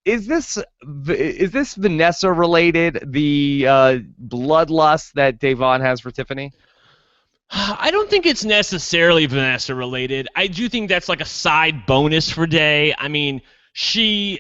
Is this Vanessa related? The bloodlust that Davon has for Tiffany? I don't think it's necessarily Vanessa related. I do think that's like a side bonus for Day. I mean, she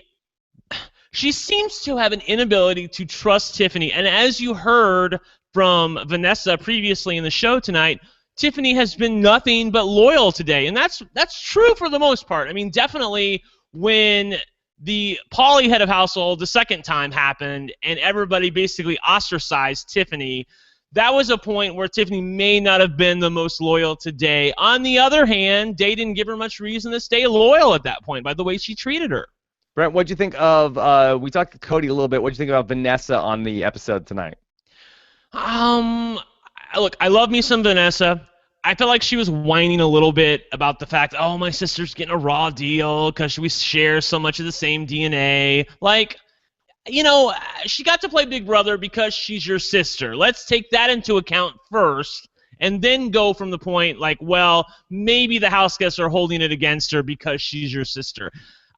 seems to have an inability to trust Tiffany. And as you heard from Vanessa previously in the show tonight, Tiffany has been nothing but loyal today. And that's true for the most part. I mean, definitely when the Paulie head of household the second time happened and everybody basically ostracized Tiffany, that was a point where Tiffany may not have been the most loyal to Day. On the other hand, Day didn't give her much reason to stay loyal at that point by the way she treated her. Brent, what'd you think of, we talked to Cody a little bit, what'd you think about Vanessa on the episode tonight? Look, I love me some Vanessa. I felt like she was whining a little bit about the fact, oh, my sister's getting a raw deal because we share so much of the same DNA. Like, you know, she got to play Big Brother because she's your sister. Let's take that into account first and then go from the point like, well, maybe the house guests are holding it against her because she's your sister.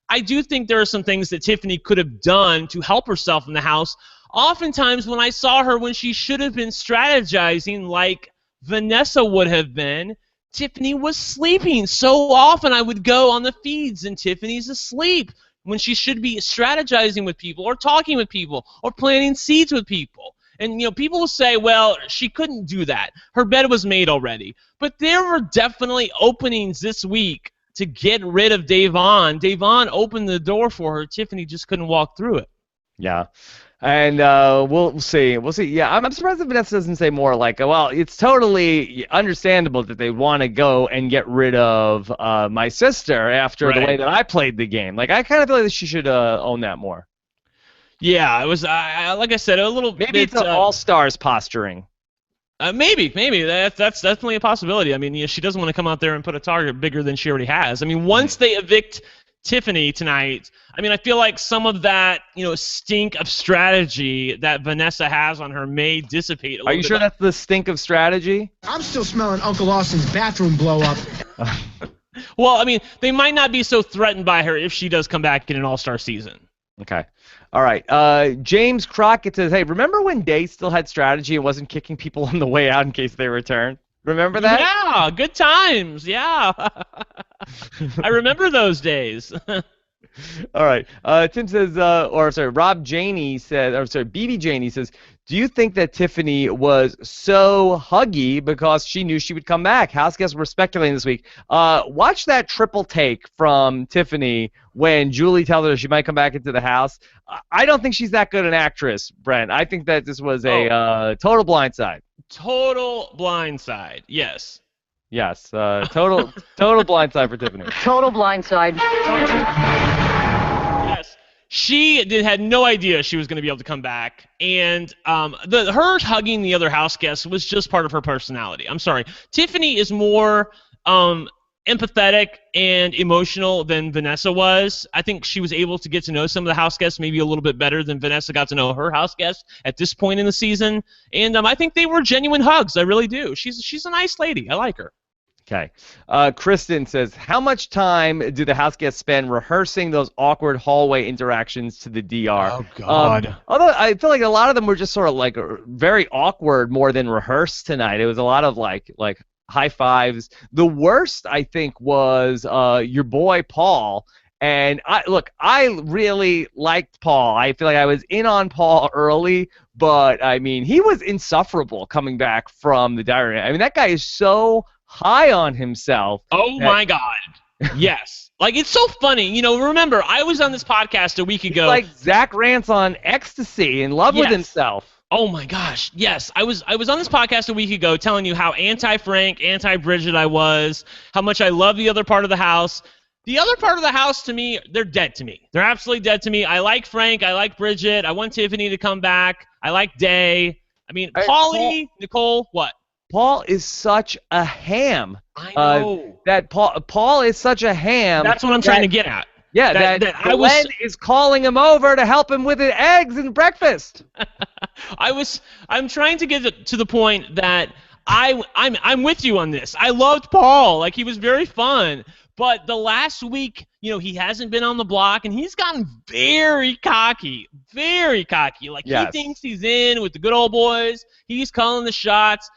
I do think there are some things that Tiffany could have done to help herself in the house. Oftentimes when I saw her when she should have been strategizing like Vanessa would have been, Tiffany was sleeping. So often I would go on the feeds and Tiffany's asleep when she should be strategizing with people or talking with people or planting seeds with people. And, you know, people will say, well, she couldn't do that. Her bed was made already. But there were definitely openings this week to get rid of Davon. Davon opened the door for her. Tiffany just couldn't walk through it. Yeah. And we'll see. We'll see. Yeah, I'm surprised that Vanessa doesn't say more like, well, it's totally understandable that they want to go and get rid of my sister after the way that I played the game. Like, I kind of feel like she should own that more. Yeah, it was, like I said, a little Maybe bit... it's an all-stars posturing. Maybe. That's definitely a possibility. I mean, she doesn't want to come out there and put a target bigger than she already has. I mean, once they evict Tiffany tonight, I mean, I feel like some of that, you know, stink of strategy that Vanessa has on her may dissipate a little bit. Are you sure that's the stink of strategy? I'm still smelling Uncle Austin's bathroom blow up. Well, I mean, they might not be so threatened by her if she does come back in an all-star season. Okay. All right. James Crockett says, hey, remember when Day still had strategy and wasn't kicking people on the way out in case they returned? Remember that? Yeah, good times. Yeah. I remember those days. All right. Tim says, Rob Janey says, BB Janey says, do you think that Tiffany was so huggy because she knew she would come back? House guests were speculating this week. Watch that triple take from Tiffany when Julie tells her she might come back into the house. I don't think she's that good an actress, Brent. I think that this was a total blindside. Total blindside, yes. Yes, total blindside for Tiffany. Total blindside. Yes, she had no idea she was going to be able to come back, and her hugging the other house guests was just part of her personality. I'm sorry, Tiffany is more empathetic and emotional than Vanessa was. I think she was able to get to know some of the house guests maybe a little bit better than Vanessa got to know her house guests at this point in the season, and I think they were genuine hugs. I really do. She's a nice lady. I like her. Okay. Kristen says, how much time do the house guests spend rehearsing those awkward hallway interactions to the DR? Oh, God. Although I feel like a lot of them were just sort of like very awkward more than rehearsed tonight. It was a lot of like high fives. The worst, I think, was your boy Paul. And I really liked Paul. I feel like I was in on Paul early, but I mean, he was insufferable coming back from the diary. I mean, that guy is so high on himself. Oh my God. Yes. Like, it's so funny. You know, remember, I was on this podcast a week ago. He's like Zach Rance on ecstasy, in love with himself. Oh my gosh, yes. I was on this podcast a week ago telling you how anti-Frank, anti-Bridget I was, how much I love the other part of the house. The other part of the house, to me, they're dead to me. They're absolutely dead to me. I like Frank. I like Bridget. I want Tiffany to come back. I like Day. I mean, Paulie, Nicole, what? Paul is such a ham. I know. That Paul is such a ham. That's what I'm trying to get at. Yeah, that Glenn is calling him over to help him with his eggs and breakfast. I'm trying to get to the point that I'm with you on this. I loved Paul. Like, he was very fun. But the last week, he hasn't been on the block, and he's gotten very cocky. Very cocky. Like, He thinks he's in with the good old boys. He's calling the shots.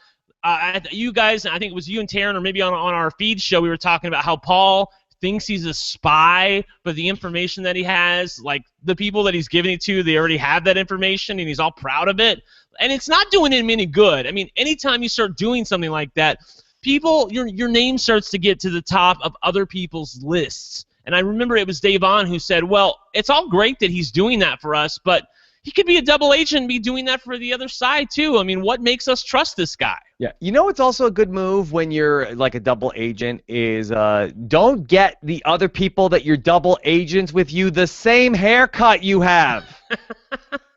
You guys, I think it was you and Taryn, or maybe on our feed show, we were talking about how Paul thinks he's a spy, but the information that he has, like the people that he's giving it to, they already have that information, and he's all proud of it. And it's not doing him any good. I mean, anytime you start doing something like that, your name starts to get to the top of other people's lists. And I remember it was Dave On who said, well, it's all great that he's doing that for us, but he could be a double agent and be doing that for the other side too. I mean, what makes us trust this guy? Yeah, it's also a good move when you're like a double agent is don't get the other people that you're double agents with you the same haircut you have.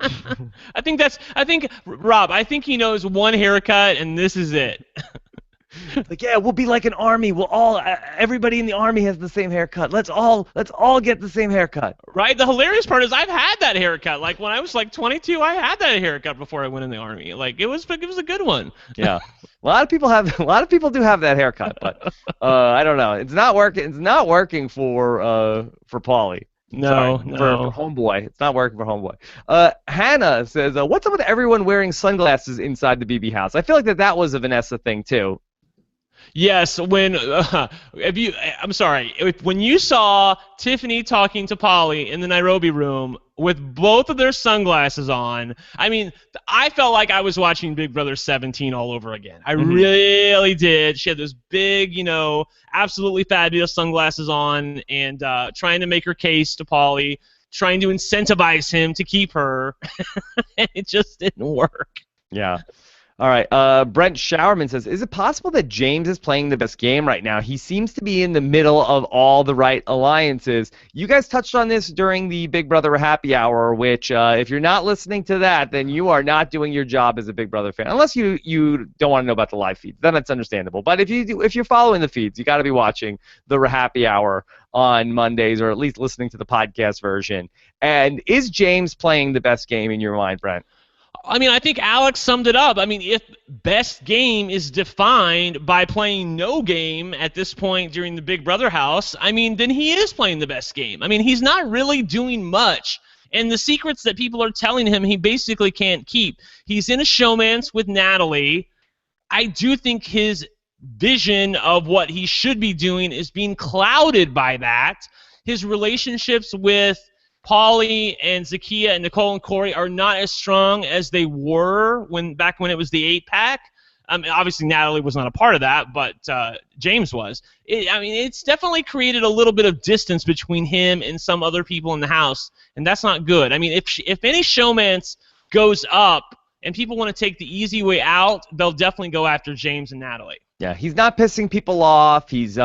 I think Rob, I think he knows one haircut and this is it. Like, yeah, we'll be like an army. We'll all, everybody in the army has the same haircut. Let's all get the same haircut. Right. The hilarious part is I've had that haircut. Like when I was like 22, I had that haircut before I went in the army. Like it was a good one. Yeah, a lot of people do have that haircut, but I don't know. It's not working. It's not working for Paulie. No. For Homeboy. It's not working for Homeboy. Hannah says, what's up with everyone wearing sunglasses inside the BB house? I feel like that was a Vanessa thing too. Yes, when when you saw Tiffany talking to Polly in the Nairobi room with both of their sunglasses on, I mean, I felt like I was watching Big Brother 17 all over again. I really did. She had those big, absolutely fabulous sunglasses on and trying to make her case to Polly, trying to incentivize him to keep her, and it just didn't work. Yeah. All right, Brent Showerman says, is it possible that James is playing the best game right now? He seems to be in the middle of all the right alliances. You guys touched on this during the Big Brother Happy Hour, which if you're not listening to that, then you are not doing your job as a Big Brother fan, unless you don't want to know about the live feeds. Then that's understandable. But if you're following the feeds, you got to be watching the Happy Hour on Mondays, or at least listening to the podcast version. And is James playing the best game in your mind, Brent? I mean, I think Alex summed it up. I mean, if best game is defined by playing no game at this point during the Big Brother house, I mean, then he is playing the best game. I mean, he's not really doing much. And the secrets that people are telling him, he basically can't keep. He's in a showmance with Natalie. I do think his vision of what he should be doing is being clouded by that. His relationships with Paulie and Zakiya and Nicole and Corey are not as strong as they were back when it was the 8-pack. I mean, obviously Natalie was not a part of that, but James was. It's definitely created a little bit of distance between him and some other people in the house, and that's not good. I mean, if any showmance goes up and people want to take the easy way out, they'll definitely go after James and Natalie. Yeah, he's not pissing people off. He's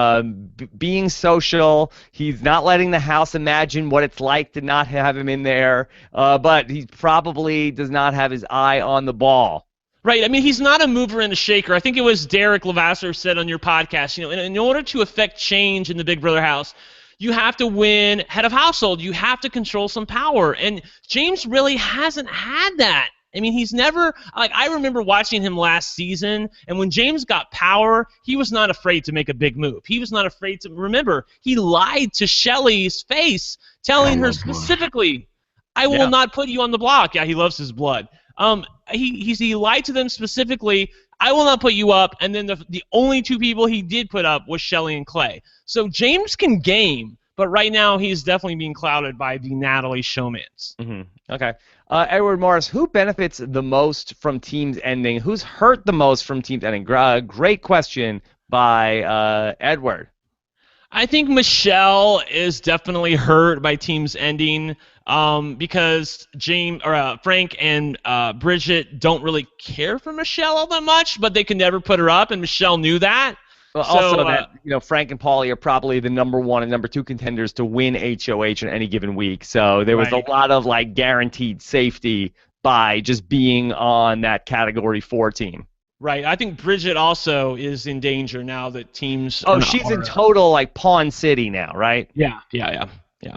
being social. He's not letting the house imagine what it's like to not have him in there. But he probably does not have his eye on the ball. Right. I mean, he's not a mover and a shaker. I think it was Derek Levasseur said on your podcast, in order to affect change in the Big Brother house, you have to win head of household. You have to control some power. And James really hasn't had that. I mean, he's never, I remember watching him last season, and when James got power, he was not afraid to make a big move. He was not afraid to, remember, he lied to Shelly's face, telling her specifically, I will not put you on the block. Yeah, he loves his blood. He lied to them specifically, I will not put you up, and then the only two people he did put up was Shelly and Clay. So James can game, but right now he's definitely being clouded by the Natalie showmance. Mm-hmm. Okay. Edward Morris, who benefits the most from teams ending? Who's hurt the most from teams ending? Great question by Edward. I think Michelle is definitely hurt by teams ending because Frank and Bridget don't really care for Michelle all that much, but they can never put her up, and Michelle knew that. Well, also that Frank and Paulie are probably the number 1 and number 2 contenders to win HOH in any given week. So there was a lot of guaranteed safety by just being on that Category 4 team. Right. I think Bridget also is in danger now that teams. Oh, she's in total Pawn City now, right? Yeah. Yeah.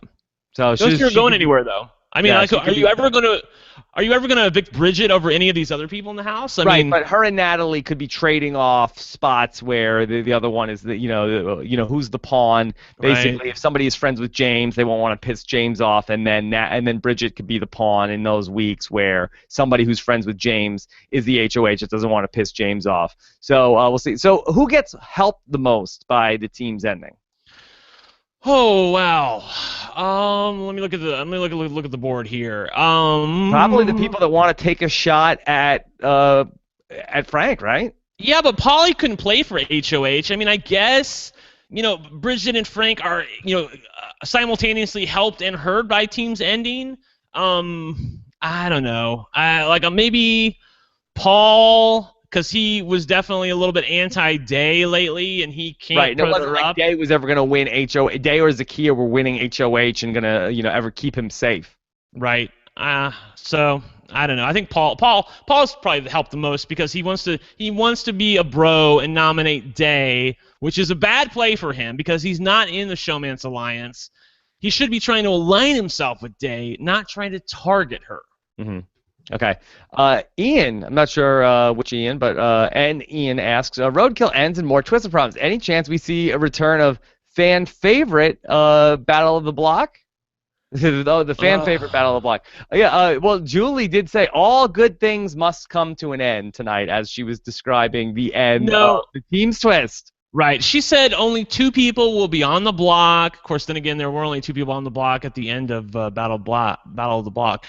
So Those two are going anywhere though. I mean, Yeah, like, she are could you be- ever gonna evict Bridget over any of these other people in the house? I right, mean, but her and Natalie could be trading off spots where the other one is who's the pawn. Basically, right. if somebody is friends with James, they won't want to piss James off, and then Bridget could be the pawn in those weeks where somebody who's friends with James is the HOH that doesn't want to piss James off. So we'll see. So who gets helped the most by the team's ending? Oh wow. Let me look at the board here. Probably the people that want to take a shot at Frank, right? Yeah, but Polly couldn't play for HOH. I mean, I guess Bridget and Frank are simultaneously helped and hurt by teams ending. I don't know. Maybe Paul, because he was definitely a little bit anti-Day lately, and he can't. Right. And it put wasn't her like up. Day was ever going to win HOH. Day or Zakia were winning HOH and going to ever keep him safe. Right. So I don't know. I think Paul's probably helped the most because he wants to be a bro and nominate Day, which is a bad play for him because he's not in the Showman's Alliance. He should be trying to align himself with Day, not trying to target her. Mm-hmm. Okay. Ian, I'm not sure which Ian, but Ian asks, Roadkill ends and more Twisted Problems. Any chance we see a return of fan favorite Battle of the Block? The fan favorite Battle of the Block. Well, Julie did say all good things must come to an end tonight as she was describing the end of the team's twist. Right. She said only 2 people will be on the block. Of course, then again, there were only 2 people on the block at the end of Battle of the Block.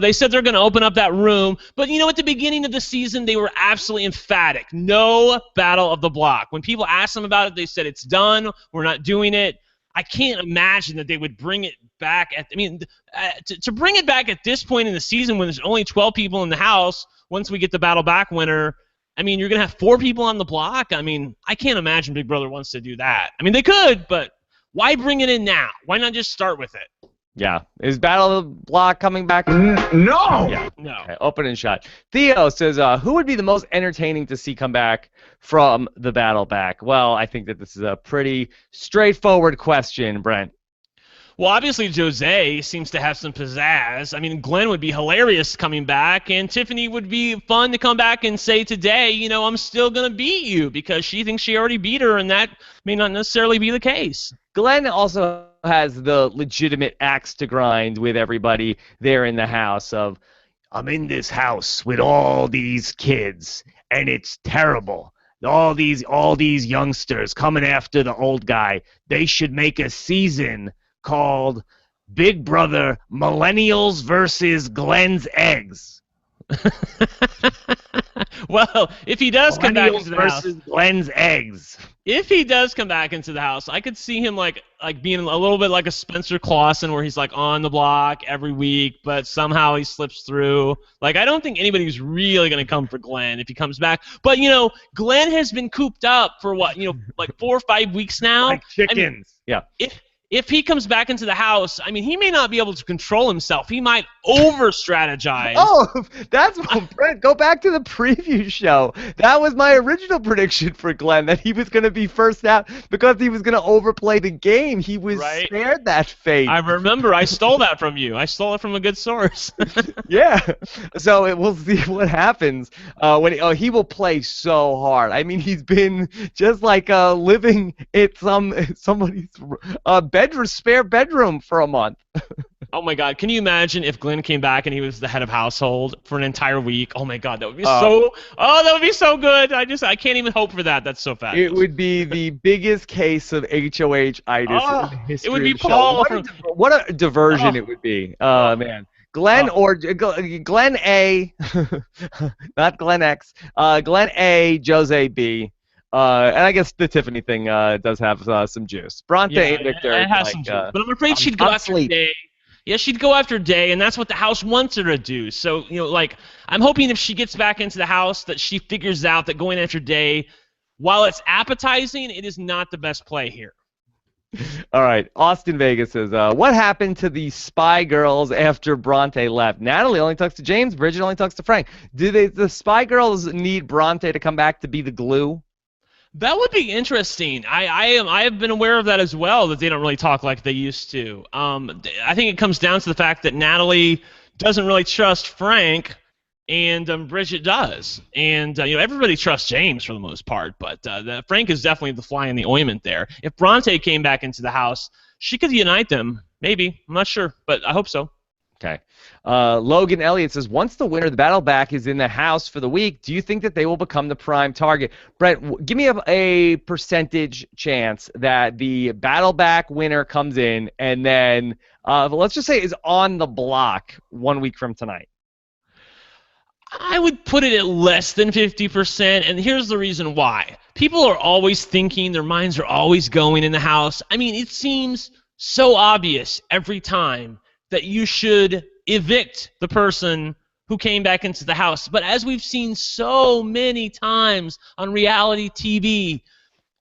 They said they're going to open up that room. But, at the beginning of the season, they were absolutely emphatic. No Battle of the Block. When people asked them about it, they said it's done. We're not doing it. I can't imagine that they would bring it back. To bring it back at this point in the season when there's only 12 people in the house, once we get the Battle Back winner, you're going to have 4 people on the block? I can't imagine Big Brother wants to do that. They could, but why bring it in now? Why not just start with it? Yeah. Is Battle of the Block coming back? No! Yeah. No. Okay, open and shut. Theo says, who would be the most entertaining to see come back from the Battle Back? Well, I think that this is a pretty straightforward question, Brent. Well, obviously, Jose seems to have some pizzazz. Glenn would be hilarious coming back, and Tiffany would be fun to come back and say today, I'm still going to beat you, because she thinks she already beat her, and that may not necessarily be the case. Glenn also has the legitimate axe to grind with everybody there in the house of, I'm in this house with all these kids, and it's terrible. All these youngsters coming after the old guy. They should make a season called Big Brother Millennials versus Glenn's Eggs. Well, if he does come back into the house, versus Glenn's Eggs. If he does come back into the house, I could see him like being a little bit like a Spencer Clausen, where he's like on the block every week, but somehow he slips through. I don't think anybody's really going to come for Glenn if he comes back. But Glenn has been cooped up for what, 4 or 5 weeks now. Like chickens. yeah. If he comes back into the house, he may not be able to control himself. He might over-strategize. Oh, that's Brent. Go back to the preview show. That was my original prediction for Glenn, that he was going to be first out because he was going to overplay the game. He was spared that fate. I remember. I stole that from you. I stole it from a good source. Yeah. So we'll see what happens when he will play so hard. He's been just like living at somebody's spare bedroom for a month. Oh my God! Can you imagine if Glenn came back and he was the head of household for an entire week? Oh my God, that would be that would be so good. I can't even hope for that. That's so fabulous. It would be the biggest case of HOH-itis in the history. It would be of the Paul. show. What a diversion it would be. Man. Glenn or Glenn A, not Glenn X. Glenn A, Jose B. And I guess the Tiffany thing does have some juice. Bronte and Victor. It has some juice. But I'm afraid she'd go after Day. Yeah, she'd go after Day, and that's what the house wants her to do. So, I'm hoping if she gets back into the house that she figures out that going after Day, while it's appetizing, it is not the best play here. All right. Austin Vegas says, what happened to the Spy Girls after Bronte left? Natalie only talks to James. Bridget only talks to Frank. Do the Spy Girls need Bronte to come back to be the glue? That would be interesting. I have been aware of that as well, that they don't really talk like they used to. I think it comes down to the fact that Natalie doesn't really trust Frank, and Bridget does. And everybody trusts James for the most part, but Frank is definitely the fly in the ointment there. If Bronte came back into the house, she could unite them. Maybe. I'm not sure, but I hope so. Okay. Logan Elliott says, once the winner of the battle back is in the house for the week, do you think that they will become the prime target? Brent, give me a percentage chance that the battle back winner comes in and then, let's just say, is on the block 1 week from tonight. I would put it at less than 50%, and here's the reason why. People are always thinking, their minds are always going in the house. I mean, it seems so obvious every time that you should evict the person who came back into the house. But as we've seen so many times on reality TV,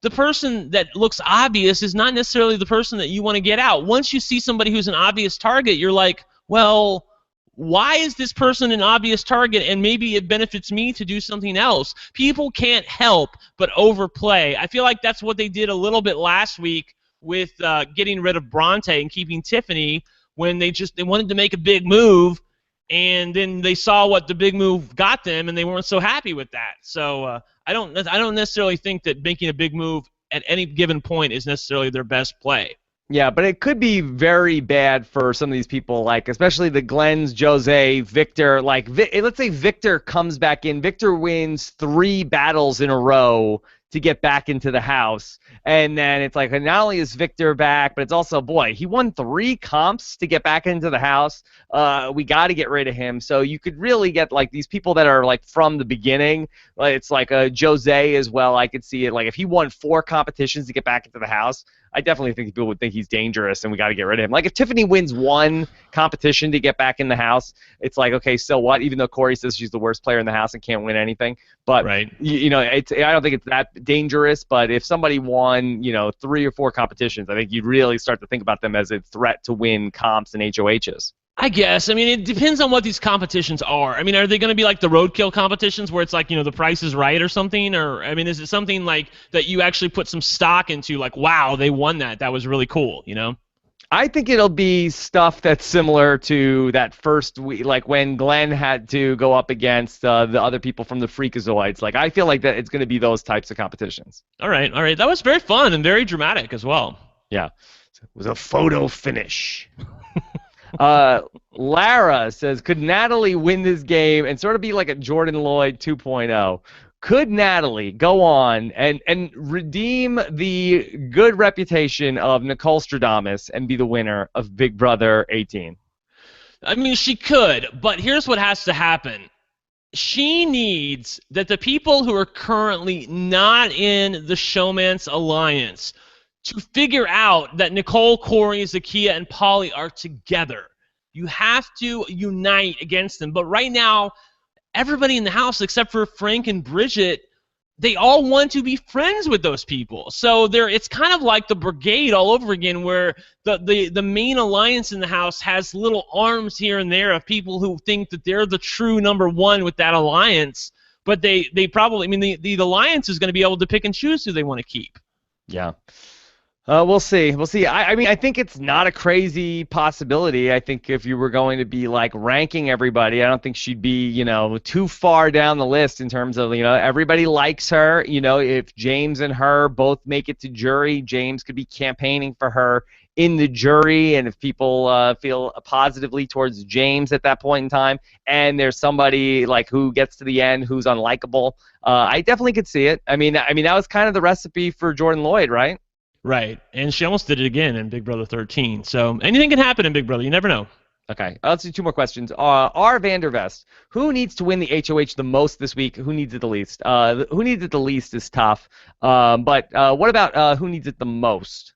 the person that looks obvious is not necessarily the person that you want to get out. Once you see somebody who's an obvious target, you're like, well, why is this person an obvious target, and maybe it benefits me to do something else? People can't help but overplay. I feel like that's what they did a little bit last week with getting rid of Bronte and keeping Tiffany, when they wanted to make a big move, and then they saw what the big move got them, and they weren't so happy with that. So I don't necessarily think that making a big move at any given point is necessarily their best play. Yeah, but it could be very bad for some of these people, like especially the Glens, Jose, Victor. Like, let's say Victor comes back in. Victor wins 3 battles in a row to get back into the house. And then it's like, not only is Victor back, but it's also, boy, he won 3 comps to get back into the house. We got to get rid of him. So you could really get, like, these people that are, like, from the beginning. It's like Jose as well. I could see it. Like, if he won 4 competitions to get back into the house, I definitely think people would think he's dangerous and we got to get rid of him. Like, if Tiffany wins 1 competition to get back in the house, it's like, okay, so what? Even though Corey says she's the worst player in the house and can't win anything. But, right. I don't think it's that dangerous. But if somebody won, 3 or 4 competitions, I think you'd really start to think about them as a threat to win comps and HOHs. I guess. I mean, it depends on what these competitions are. I mean, are they going to be like the roadkill competitions where it's like, the price is right or something? Or, I mean, is it something like that you actually put some stock into, like, wow, they won that. That was really cool, I think it'll be stuff that's similar to that first week, like when Glenn had to go up against the other people from the Freakazoids. Like, I feel like that it's going to be those types of competitions. All right. That was very fun and very dramatic as well. Yeah. It was a photo finish. Lara says, could Natalie win this game and sort of be like a Jordan Lloyd 2.0? Could Natalie go on and redeem the good reputation of Nicole Stradamus and be the winner of Big Brother 18? I mean, she could, but here's what has to happen. She needs that the people who are currently not in the Showman's Alliance to figure out that Nicole, Corey, Zakiya, and Polly are together. You have to unite against them. But right now, everybody in the house except for Frank and Bridget, they all want to be friends with those people. So it's kind of like the brigade all over again, where the main alliance in the house has little arms here and there of people who think that they're the true number one with that alliance. But they probably, the alliance is going to be able to pick and choose who they want to keep. Yeah. We'll see. I think it's not a crazy possibility. I think if you were going to be like ranking everybody, I don't think she'd be, too far down the list in terms of, everybody likes her. If James and her both make it to jury, James could be campaigning for her in the jury. And if people feel positively towards James at that point in time, and there's somebody like who gets to the end who's unlikable, I definitely could see it. I mean, that was kind of the recipe for Jordan Lloyd, right? Right, and she almost did it again in Big Brother 13. So anything can happen in Big Brother. You never know. Okay, let's do 2 more questions. R. Vandervest, who needs to win the HOH the most this week? Who needs it the least? Who needs it the least is tough. But what about who needs it the most?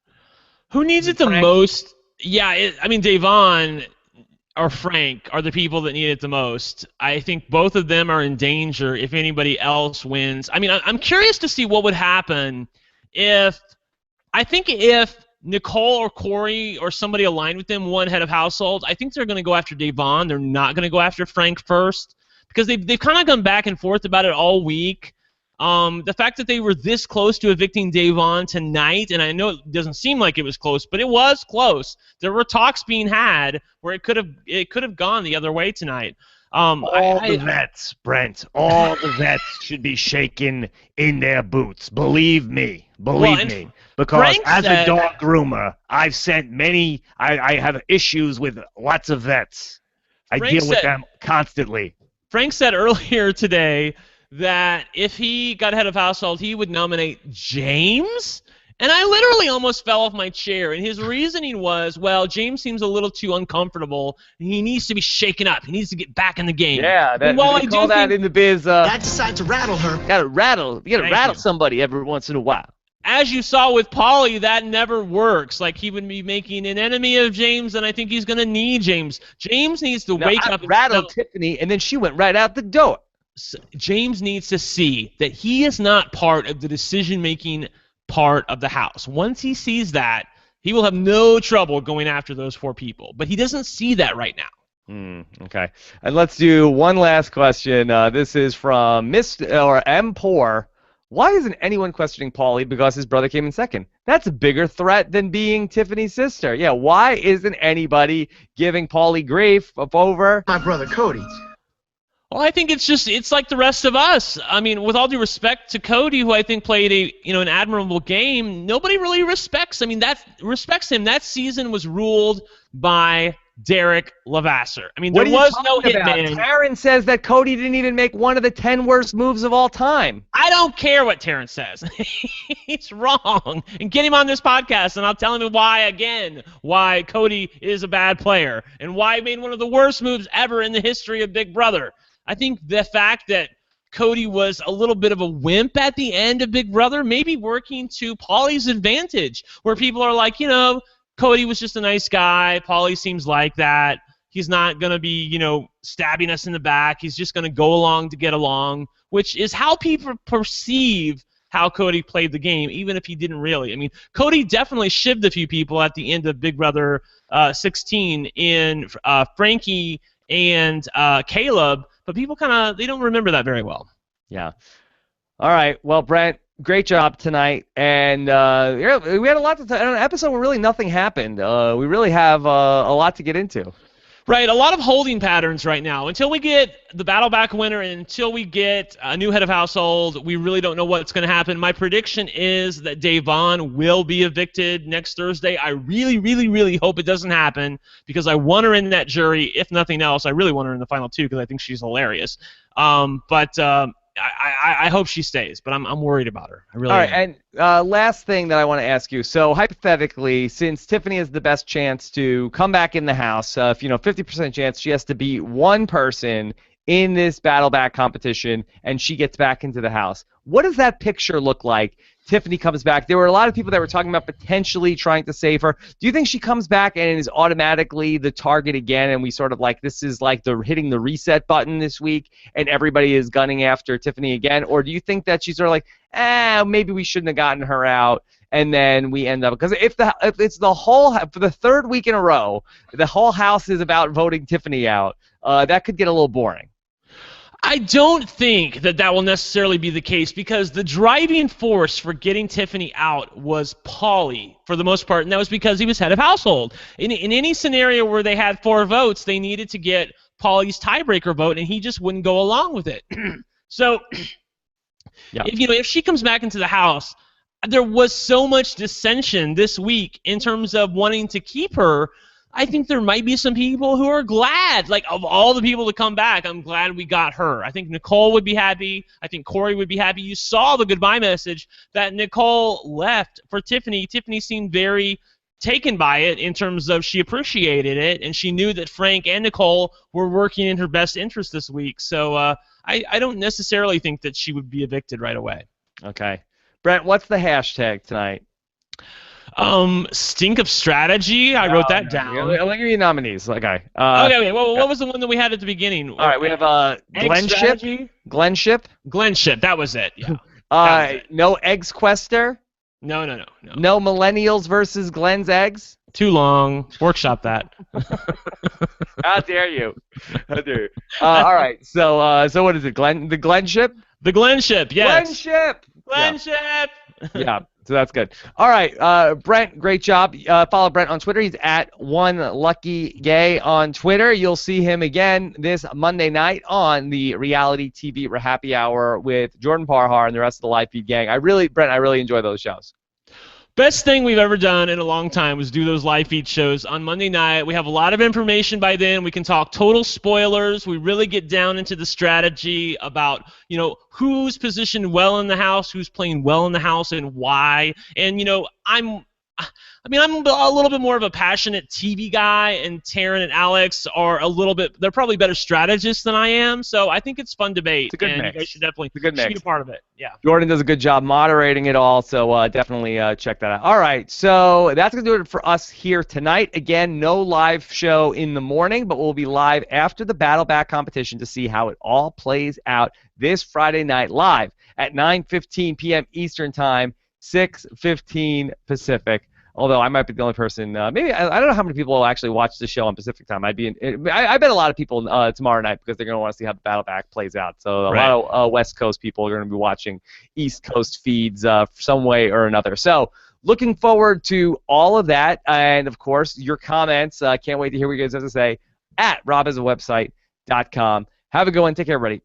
Who needs it the most? Yeah, Davon or Frank are the people that need it the most. I think both of them are in danger if anybody else wins. I'm curious to see what would happen if Nicole or Corey or somebody aligned with them won head of household, I think they're going to go after Davon. They're not going to go after Frank first, because they've kind of gone back and forth about it all week. The fact that they were this close to evicting Davon tonight, and I know it doesn't seem like it was close, but it was close. There were talks being had where it could have gone the other way tonight. All the vets, Brent, all the vets should be shaken in their boots. Believe me. Believe me. Because Frank as said, a dog groomer, I've sent many, I have issues with lots of vets. I deal with them constantly. Frank said earlier today that if he got head of household, he would nominate James. And I literally almost fell off my chair. And his reasoning was, well, James seems a little too uncomfortable. He needs to be shaken up. He needs to get back in the game. Yeah, they call that in the biz. Dad decided to rattle her. You gotta rattle somebody every once in a while. As you saw with Paulie, that never works. Like, he would be making an enemy of James, and I think he's going to need James. James needs to wake up. Rattled Tiffany, and then she went right out the door. James needs to see that he is not part of the decision-making part of the house. Once he sees that, he will have no trouble going after those 4 people. But he doesn't see that right now. Okay. And let's do one last question. This is from M. Poor. Why isn't anyone questioning Paulie because his brother came in second? That's a bigger threat than being Tiffany's sister. Yeah, why isn't anybody giving Paulie grief over My brother Cody. Well, I think it's like the rest of us. I mean, with all due respect to Cody, who I think played an admirable game, nobody really respects him. That season was ruled by Derek Levasseur. I mean, there was no hitman. Taryn says that Cody didn't even make one of the 10 worst moves of all time. I don't care what Taryn says. He's wrong. And get him on this podcast, and I'll tell him why Cody is a bad player and why he made one of the worst moves ever in the history of Big Brother. I think the fact that Cody was a little bit of a wimp at the end of Big Brother may be working to Paulie's advantage, where people are like, Cody was just a nice guy. Paulie seems like that. He's not going to be, stabbing us in the back. He's just going to go along to get along, which is how people perceive how Cody played the game, even if he didn't really. I mean, Cody definitely shivved a few people at the end of Big Brother 16 in Frankie and Caleb, but people they don't remember that very well. Yeah. All right. Well, Brent, great job tonight. And we had a lot to talk on an episode where really nothing happened. We really have a lot to get into. Right, a lot of holding patterns right now. Until we get the battle back winner and until we get a new head of household, we really don't know what's going to happen. My prediction is that Davon will be evicted next Thursday. I really, really, really hope it doesn't happen because I want her in that jury. If nothing else, I really want her in the final 2 because I think she's hilarious. I hope she stays, but I'm worried about her. I really am. All right, and last thing that I want to ask you. So hypothetically, since Tiffany has the best chance to come back in the house, 50% chance she has to beat one person in this battle back competition, and she gets back into the house. What does that picture look like? Tiffany comes back. There were a lot of people that were talking about potentially trying to save her. Do you think she comes back and is automatically the target again, and we sort of this is like hitting the reset button this week, and everybody is gunning after Tiffany again? Or do you think that she's sort of maybe we shouldn't have gotten her out, and then we end up because if it's for the 3rd week in a row, the whole house is about voting Tiffany out, that could get a little boring. I don't think that will necessarily be the case because the driving force for getting Tiffany out was Paulie for the most part, and that was because he was head of household. In any scenario where they had 4 votes, they needed to get Paulie's tiebreaker vote, and he just wouldn't go along with it. So if she comes back into the house, there was so much dissension this week in terms of wanting to keep her. I think there might be some people who are glad, of all the people to come back, I'm glad we got her. I think Nicole would be happy. I think Corey would be happy. You saw the goodbye message that Nicole left for Tiffany. Tiffany seemed very taken by it in terms of she appreciated it, and she knew that Frank and Nicole were working in her best interest this week. So I don't necessarily think that she would be evicted right away. Okay. Brent, what's the hashtag tonight? Stink of strategy. I wrote that down. I'll give you nominees. Okay. Okay. Well, what was the one that we had at the beginning? All right, we have Glenship. Glenship. That was it. Yeah. No Eggs Quester. No. No Millennials versus Glenn's Eggs. Too long. Workshop that. How dare you? All right. So what is it? The Glenship. The Glenn ship, yes. Glenship. Glenn ship. Yeah, so that's good. All right, Brent, great job. Follow Brent on Twitter. He's at OneLuckyGay on Twitter. You'll see him again this Monday night on the reality TV Happy Hour with Jordan Parhar and the rest of the Live Feed gang. Brent, I really enjoy those shows. Best thing we've ever done in a long time was do those live feed shows on Monday night. We have a lot of information by then. We can talk total spoilers. We really get down into the strategy about, who's positioned well in the house, who's playing well in the house, and why. And, I'm a little bit more of a passionate TV guy, and Taryn and Alex are they're probably better strategists than I am, so I think it's fun debate. It's a good and mix. You guys should definitely It's a good mix. be a part of it. Yeah. Jordan does a good job moderating it all, so definitely check that out. All right, so that's going to do it for us here tonight. Again, no live show in the morning, but we'll be live after the Battle Back competition to see how it all plays out this Friday night live at 9:15 p.m. Eastern Time, 6:15 Pacific. Although I might be the only person, maybe I don't know how many people will actually watch the show on Pacific time. I bet a lot of people tomorrow night because they're going to want to see how the Battle Back plays out. So a lot of West Coast people are going to be watching East Coast feeds some way or another. So looking forward to all of that, and of course your comments. Can't wait to hear what you guys have to say at robhasawebsite.com. Have a good one. Take care, everybody.